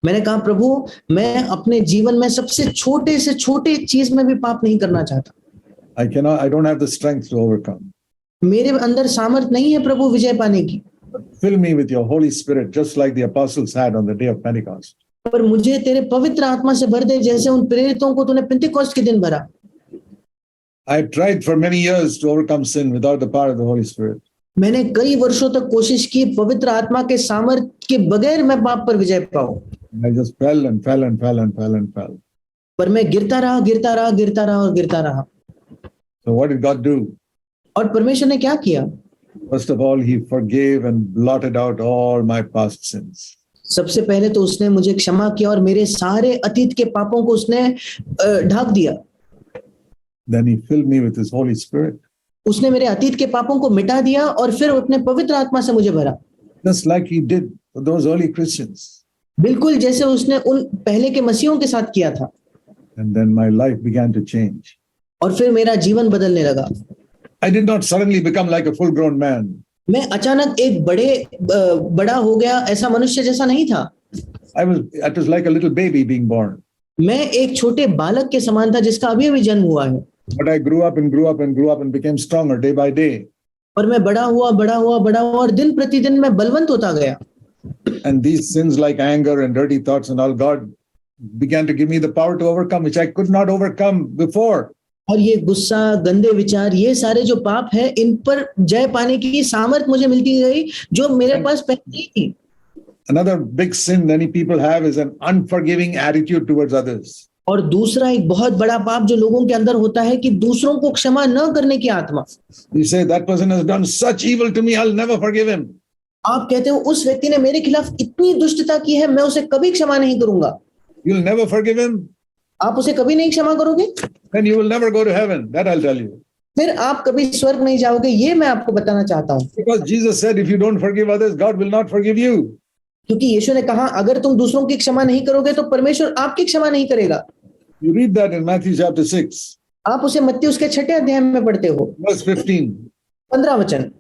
मैंने कहा, प्रभु, मैं अपने जीवन में सबसे छोटे से छोटे चीज में भी पाप नहीं करना चाहता। I don't have the strength to overcome. मेरे अंदर सामर्थ नहीं है प्रभु विजय पाने की, Fill me with your Holy Spirit, just like the apostles had on the day of Pentecost. पर मुझे तेरे पवित्र आत्मा से भर दे, जैसे उन प्रेरितों को तूने पेंतिकोस्त के दिन भरा। I tried for many years to overcome sin without the power of the Holy Spirit. मैंने कई वर्षों तक कोशिश की पवित्र आत्मा के सामर्थ के बगैर मैं पाप पर विजय पाऊं, I just fell and fell and fell and fell and fell. पर मैं गिरता रहा गिरता रहा गिरता रहा और गिरता रहा। So what did God do? और परमेश्वर ने क्या किया? First of all, he forgave and blotted out all my past sins. सबसे पहले तो उसने मुझे क्षमा किया और मेरे सारे अतीत के पापों को उसने ढाक दिया। Then he filled me with his Holy Spirit. उसने मेरे अतीत के पापों को मिटा दिया और फिर अपने पवित्र आत्मा से मुझे भरा, Just like he did for those early Christians. बिल्कुल जैसे उसने उन पहले के मसीहों के साथ किया था। And then my life began to change. और फिर मेरा जीवन बदलने लगा। I did not suddenly become like a full-grown man. मैं अचानक एक बड़ा हो गया ऐसा मनुष्य जैसा नहीं था। It was like a little baby being born. मैं एक छोटे बालक के समान था जिसका अभी अभी जन्म हुआ है। But I grew up and grew up and grew up and became stronger day by day. और मैं बड़ा हुआ और दिन प्रतिदिन मैं बलवंत होता गया। And these sins like anger and dirty thoughts and all, God began to give me the power to overcome, which I could not overcome before. और ये गुस्सा, गंदे विचार, ये सारे जो पाप है, इन पर जय पाने की सामर्थ मुझे मिलती गई जो मेरे पास पहले नहीं थी। Another big sin many people have is an unforgiving attitude towards others. और दूसरा एक बहुत बड़ा पाप जो लोगों के अंदर होता है कि दूसरों को क्षमा न करने की आत्मा। You say that person has done such evil to me, I'll never forgive him. आप कहते हो उस व्यक्ति ने मेरे खिलाफ इतनी दुष्टता की है, मैं उसे कभी क्षमा नहीं करूंगा। You'll never forgive him? आप उसे कभी नहीं क्षमा करोगे? Then you will never go to heaven. That I'll tell you. फिर आप कभी स्वर्ग नहीं जाओगे, ये मैं आपको बताना चाहता हूँ। Because Jesus said, if you don't forgive others, God will not forgive you. क्योंकि यीशु ने कहा, अगर तुम दूसरों की क्षमा नहीं करोगे तो परमेश्वर आपकी क्षमा नहीं करेगा। You read that in Matthew chapter 6, आप उसे मत्ती उसके 6 अध्याय में पढ़ते हो, verse 15. 15 वचन।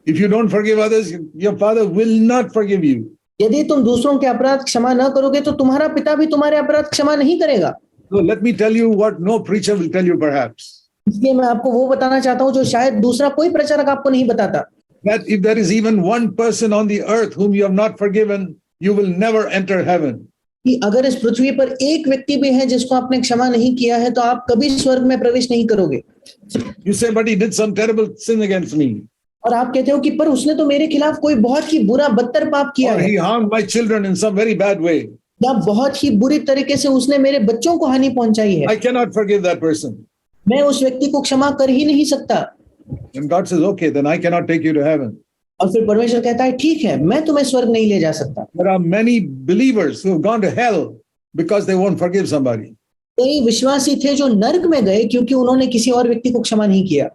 If you don't forgive others, your Father will not forgive you. यदि तुम दूसरों के अपराध क्षमा न करोगे तो तुम्हारा पिता भी तुम्हारे अपराध क्षमा नहीं करेगा। So let me tell you what no preacher will tell you perhaps. इसलिए मैं आपको वो बताना चाहता हूँ जो शायद दूसरा कोई प्रचारक आपको नहीं बताता। That if there is even one person on the earth whom you have not forgiven, you will never enter heaven. कि अगर इस पृथ्वी पर एक व्यक्ति भी है जिसको आपने क्षमा नहीं किया है तो आप कभी स्वर्ग में प्रवेश नहीं करोगे। You say, but he did some terrible sin against me. और आप कहते हो कि पर उसने तो मेरे खिलाफ कोई बहुत ही बुरा बदतर पाप किया Or है, he harmed my children in some very bad way. या बहुत ही बुरी तरीके से उसने मेरे बच्चों को हानि पहुंचाई है। I cannot forgive that person. मैं उस व्यक्ति को क्षमा कर ही नहीं सकता। And God says, okay, then I cannot take you to heaven. और फिर परमेश्वर कहता है, ठीक है, मैं तुम्हें स्वर्ग नहीं ले जा सकता। There are many believers who have gone to hell because they won't forgive somebody. कई विश्वासी थे जो नरक में गए क्योंकि उन्होंने किसी और व्यक्ति को क्षमा नहीं किया।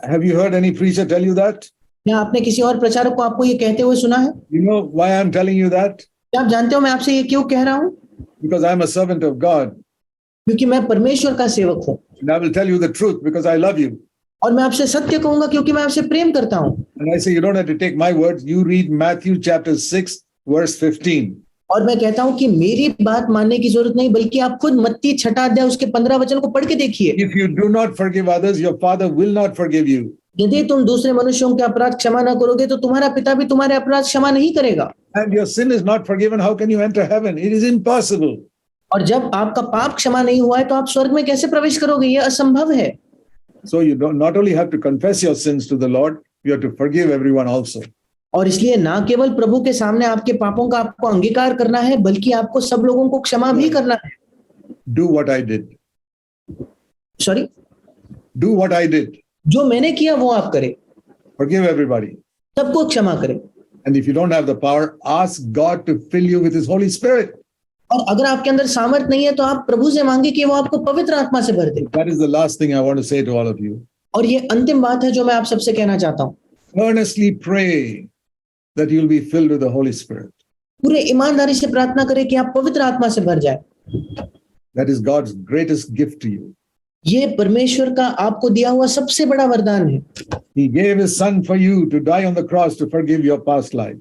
Have you heard any preacher tell you that? क्या आपने किसी और प्रचारक को आपको ये कहते हुए सुना है? You know why I'm telling you that? क्या आप जानते हो मैं आपसे ये क्यों कह रहा हूँ? Because I'm a servant of God. क्योंकि मैं परमेश्वर का सेवक हूँ। And I will tell you the truth because I love you. और मैं आपसे सत्य कहूंगा क्योंकि मैं आपसे प्रेम करता हूं। And I say, you don't have to take my words. You read Matthew chapter 6, verse 15. और मैं कहता हूं कि मेरी बात मानने की जरूरत नहीं, बल्कि आप खुद मत्ती 6 अध्याय उसके 15 वचन को पढ़ के देखिए। If you do not forgive others, your Father will not forgive you. यदि तुम दूसरे मनुष्यों के अपराध क्षमा न करोगे तो तुम्हारा पिता भी तुम्हारे अपराध क्षमा नहीं करेगा। And your sin is not forgiven. How can you enter heaven? It is impossible. और जब आपका पाप क्षमा नहीं हुआ है तो आप स्वर्ग में कैसे प्रवेश करोगे? यह असंभव है। So you don't not only have to confess your sins to the Lord, you have to forgive everyone also. और इसलिए ना केवल प्रभु के सामने आपके पापों का आपको अंगीकार करना है, बल्कि आपको सब लोगों को क्षमा भी करना है। Do what I did. Sorry, Do what I did. जो मैंने किया वो आप करें, Forgive everybody. सबको क्षमा करें। And if you don't have the power, ask God to fill you with His Holy Spirit. और अगर आपके अंदर सामर्थ नहीं है तो आप प्रभु से मांगे कि वो आपको पवित्र आत्मा से भर दे। That is the last thing I want to say to all of you. और ये अंतिम बात है जो मैं आप सबसे कहना चाहता हूँ। Earnestly pray that you'll be filled with the Holy Spirit. पूरे ईमानदारी से प्रार्थना करें कि आप पवित्र आत्मा से भर जाए। That is God's greatest gift to you. ये परमेश्वर का आपको दिया हुआ सबसे बड़ा वरदान है। He gave His Son for you to die on the cross to forgive your past life.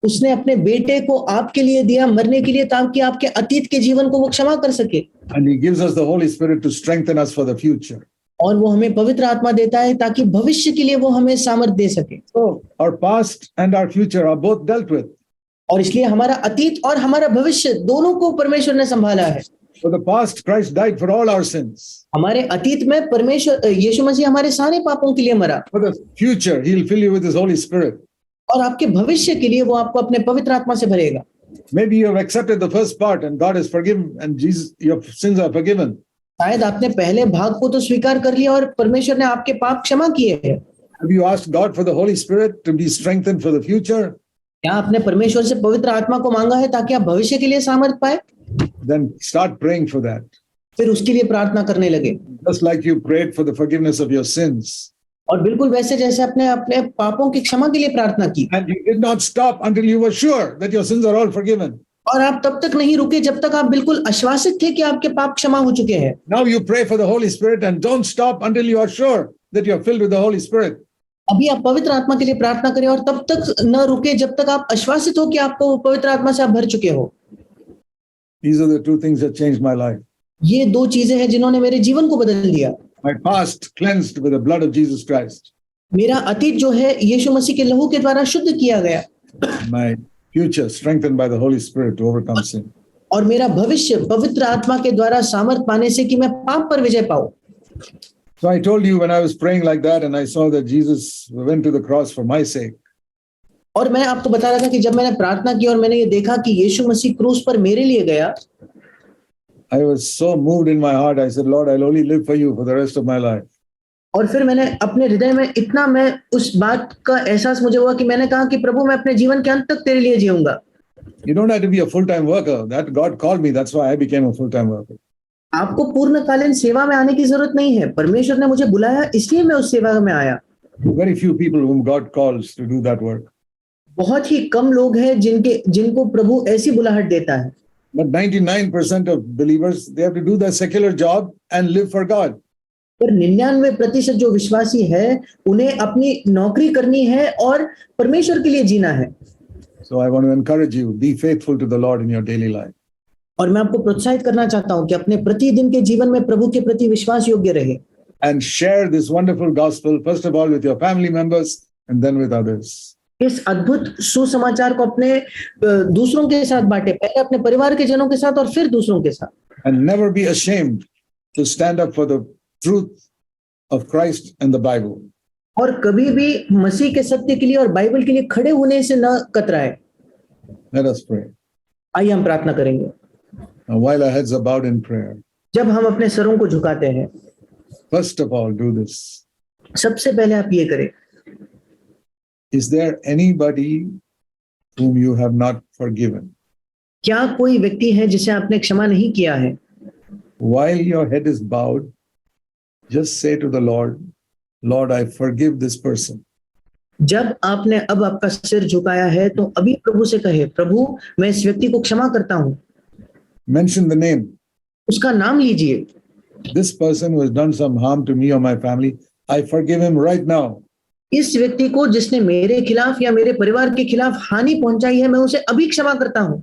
उसने अपने बेटे को आपके लिए दिया मरने के लिए, ताकि आपके अतीत के जीवन को वो क्षमा कर सके। And He gives us the Holy Spirit to strengthen us for the future. और वो हमें पवित्र आत्मा देता है ताकि भविष्य के लिए वो हमें सामर्थ दे सके। So our past and our future are both dealt with. और इसलिए हमारा अतीत और हमारा भविष्य दोनों को परमेश्वर ने संभाला है। For the past, Christ died for all our sins. हमारे अतीत में परमेश्वर यीशु मसीह हमारे सारे पापों के लिए मरा। For the future, He'll fill you with His Holy Spirit. और आपके भविष्य के लिए वो आपको अपने पवित्र आत्मा से भरेगा। Maybe you have accepted the first part and God has forgiven and Jesus, your sins are forgiven. शायद आपने पहले भाग को तो स्वीकार कर लिया और परमेश्वर ने आपके पाप क्षमा किए हैं। Have you asked God for the Holy Spirit to be strengthened for the future? क्या आपने परमेश्वर से पवित्र आत्मा को मांगा है ताकि आप भविष्य के लिए सामर्थ पाए? Then start praying for that. फिर उसके लिए प्रार्थना करने लगे। Just like you prayed for the forgiveness of your sins. और बिल्कुल वैसे जैसे अपने अपने पापों की क्षमा के लिए प्रार्थना की। And you did not stop until you were sure that your sins are all forgiven. और आप तब तक नहीं रुके जब तक आप बिल्कुल आश्वासित थे कि आपके पाप क्षमा हो चुके हैं। Now you pray for the Holy Spirit and don't stop until you are sure that you are filled with the Holy Spirit. अभी आप पवित्र आत्मा के लिए प्रार्थना करें और तब तक न रुके जब तक आप आश्वासित हो कि आपको पवित्र आत्मा से आप भर चुके हो। These are the two things that changed my life. ये दो चीजें हैं जिन्होंने मेरे जीवन को बदल दिया। My past cleansed with the blood of Jesus Christ. मेरा अतीत जो है यीशु मसीह के लहू के द्वारा शुद्ध किया गया। My future strengthened by the Holy Spirit to overcome sin. और मेरा भविष्य पवित्र आत्मा के द्वारा सामर्थ पाने से कि मैं पाप पर विजय पाऊं। So I told you when I was praying like that and I saw that Jesus went to the cross for my sake. और मैं आपको बता रहा था कि जब मैंने प्रार्थना की और मैंने ये देखा कि यीशु मसीह क्रूस पर मेरे लिए गया, I was so moved in my heart. I said, Lord, I'll only live for you for the rest of my life. और फिर मैंने अपने हृदय में इतना मैं उस बात का एहसास मुझे हुआ कि मैंने कहा कि प्रभु मैं अपने जीवन के अंत तक तेरे लिए जीऊंगा। You don't have to be a full-time worker. That God called me. That's why I became a full-time worker. आपको पूर्णकालीन सेवा में आने की जरूरत नहीं है, परमेश्वर ने मुझे बुलाया इसलिए मैं उस सेवा में आया। Very few people whom God calls to do that work. बहुत ही कम लोग हैं जिनको प्रभु ऐसी बुलाहट देता है। But 99% of believers, they have to do their secular job and live for God. पर 99% जो विश्वासी है उन्हें अपनी नौकरी करनी है और परमेश्वर के लिए जीना है। So I want to encourage you, be faithful to the Lord in your daily life. और मैं आपको प्रोत्साहित करना चाहता हूं कि अपने प्रतिदिन के जीवन में प्रभु के प्रति विश्वास योग्य रहे। And share this wonderful gospel, first of all, with your family members and then with others. इस अद्भुत सुसमाचार को अपने दूसरों के साथ बांटे, पहले अपने परिवार के जनों के साथ और फिर दूसरों के साथ। And never be ashamed to stand up for the truth of Christ and the Bible. और कभी भी मसीह के सत्य के लिए और बाइबल के लिए खड़े होने से न कतराए। Let us pray. आइए हम प्रार्थना करेंगे। Now, while our heads are bowed in prayer, जब हम अपने सरों को झुकाते हैं, first of all, do this. सबसे पहले आप ये करें। Is there anybody whom you have not forgiven? क्या कोई व्यक्ति है जिसे आपने क्षमा नहीं किया है? While your head is bowed, just say to the Lord, Lord, I forgive this person. जब आपने अब आपका सिर झुकाया है तो अभी प्रभु से कहे, प्रभु मैं इस व्यक्ति को क्षमा करता हूं। Mention the name. उसका नाम लीजिए। This person who has done some harm to me or my family, I forgive him right now. इस व्यक्ति को जिसने मेरे खिलाफ या मेरे परिवार के खिलाफ हानि पहुंचाई है, मैं उसे अभी क्षमा करता हूं।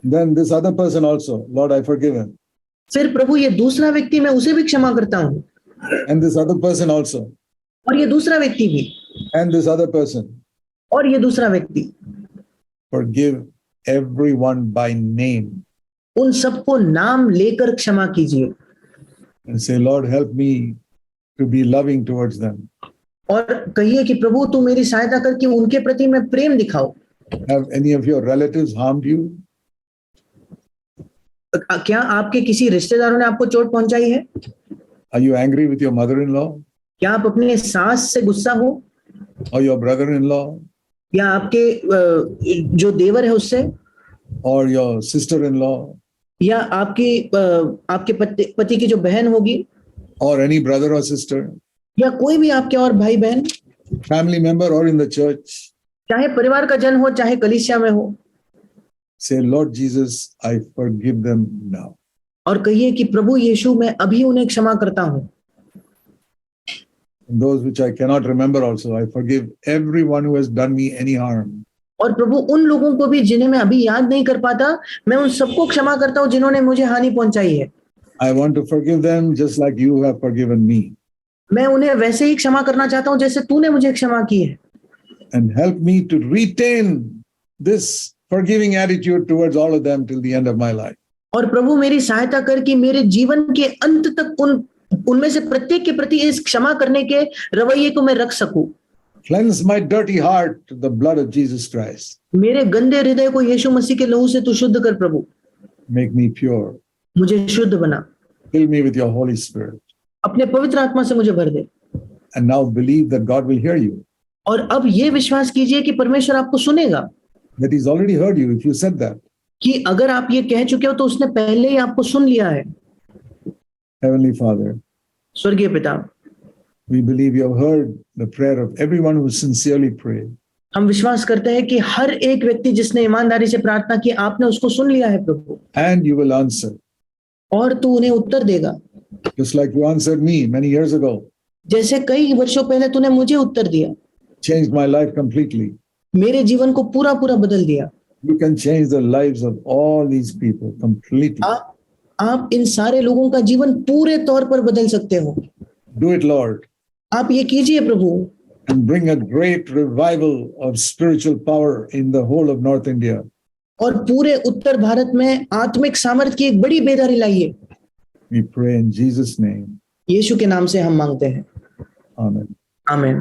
Then this other person also, Lord, I forgive him. फिर प्रभु ये दूसरा व्यक्ति, मैं उसे भी क्षमा करता हूं। And this other person also. और ये दूसरा व्यक्ति भी। And this other person. और ये दूसरा व्यक्ति। Forgive everyone by name. उन सबको नाम लेकर क्षमा कीजिए। And say, Lord, help me to be loving towards them. और कहिए कि प्रभु तू मेरी सहायता कर कि उनके प्रति मैं प्रेम दिखाऊं। Have any of your relatives harmed you? क्या आपके किसी रिश्तेदारों ने आपको चोट पहुंचाई है? Are you angry with your mother-in-law? क्या आप अपने सास से गुस्सा हो? Or your brother-in-law? या आपके जो देवर है उससे? Or your sister-in-law? या आपके पति की जो बहन होगी? Or any brother or sister? या कोई भी आपके और भाई बहन? Family member or in the church? चाहे परिवार का जन हो, चाहे कलीसिया में हो। Say, Lord Jesus, I forgive them now. और कहिए कि प्रभु यीशु मैं अभी उन्हें क्षमा करता हूं। Those which I cannot remember also, I forgive everyone who has done me any harm. और प्रभु उन लोगों को भी जिन्हें मैं अभी याद नहीं कर पाता, मैं उन सबको क्षमा करता हूं जिन्होंने मुझे हानि पहुंचाई है। I want to forgive them just like you have forgiven me. मैं उन्हें वैसे ही क्षमा करना चाहता हूं जैसे तूने मुझे क्षमा की है। And help me to retain this forgiving attitude towards all of them till the end of my life. और प्रभु मेरी सहायता कर कि मेरे जीवन के अंत तक उनमें से प्रत्येक के प्रति इस क्षमा करने के रवैये को मैं रख सकूं। Cleanse my dirty heart to the blood of Jesus Christ. मेरे गंदे हृदय को यीशु मसीह के लहू से तू शुद्ध कर प्रभु। Make me pure. मुझे शुद्ध बना। Fill me with your Holy Spirit. अपने पवित्र आत्मा से मुझे भर दे। And now believe that God will hear you. और अब ये विश्वास कीजिए कि परमेश्वर आपको सुनेगा। That He's already heard you if you said that. कि अगर आप ये कह चुके हो तो उसने पहले ही आपको सुन लिया है। Heavenly Father, स्वर्गीय पिता, we believe you have heard the prayer of everyone who sincerely prayed. हम विश्वास करते हैं कि हर एक व्यक्ति जिसने ईमानदारी से प्रार्थना की, आपने उसको सुन लिया है प्रभु। And you will answer. और तू उन्हें उत्तर देगा। Just like you answered me many years ago. जैसे कई वर्षों पहले तूने मुझे उत्तर दिया। Changed my life completely. मेरे जीवन को पूरा पूरा बदल दिया। You can change the lives of all these people completely. आप इन सारे लोगों का जीवन पूरे तौर पर बदल सकते हो। Do it, Lord. आप ये कीजिए प्रभु। And bring a great revival of spiritual power in the whole of North India. और पूरे उत्तर भारत में आत्मिक सामर्थ्य की एक बड़ी बेदारी लाइए। We pray in Jesus' name. यीशु के नाम से हम मांगते हैं। Amen. आमीन।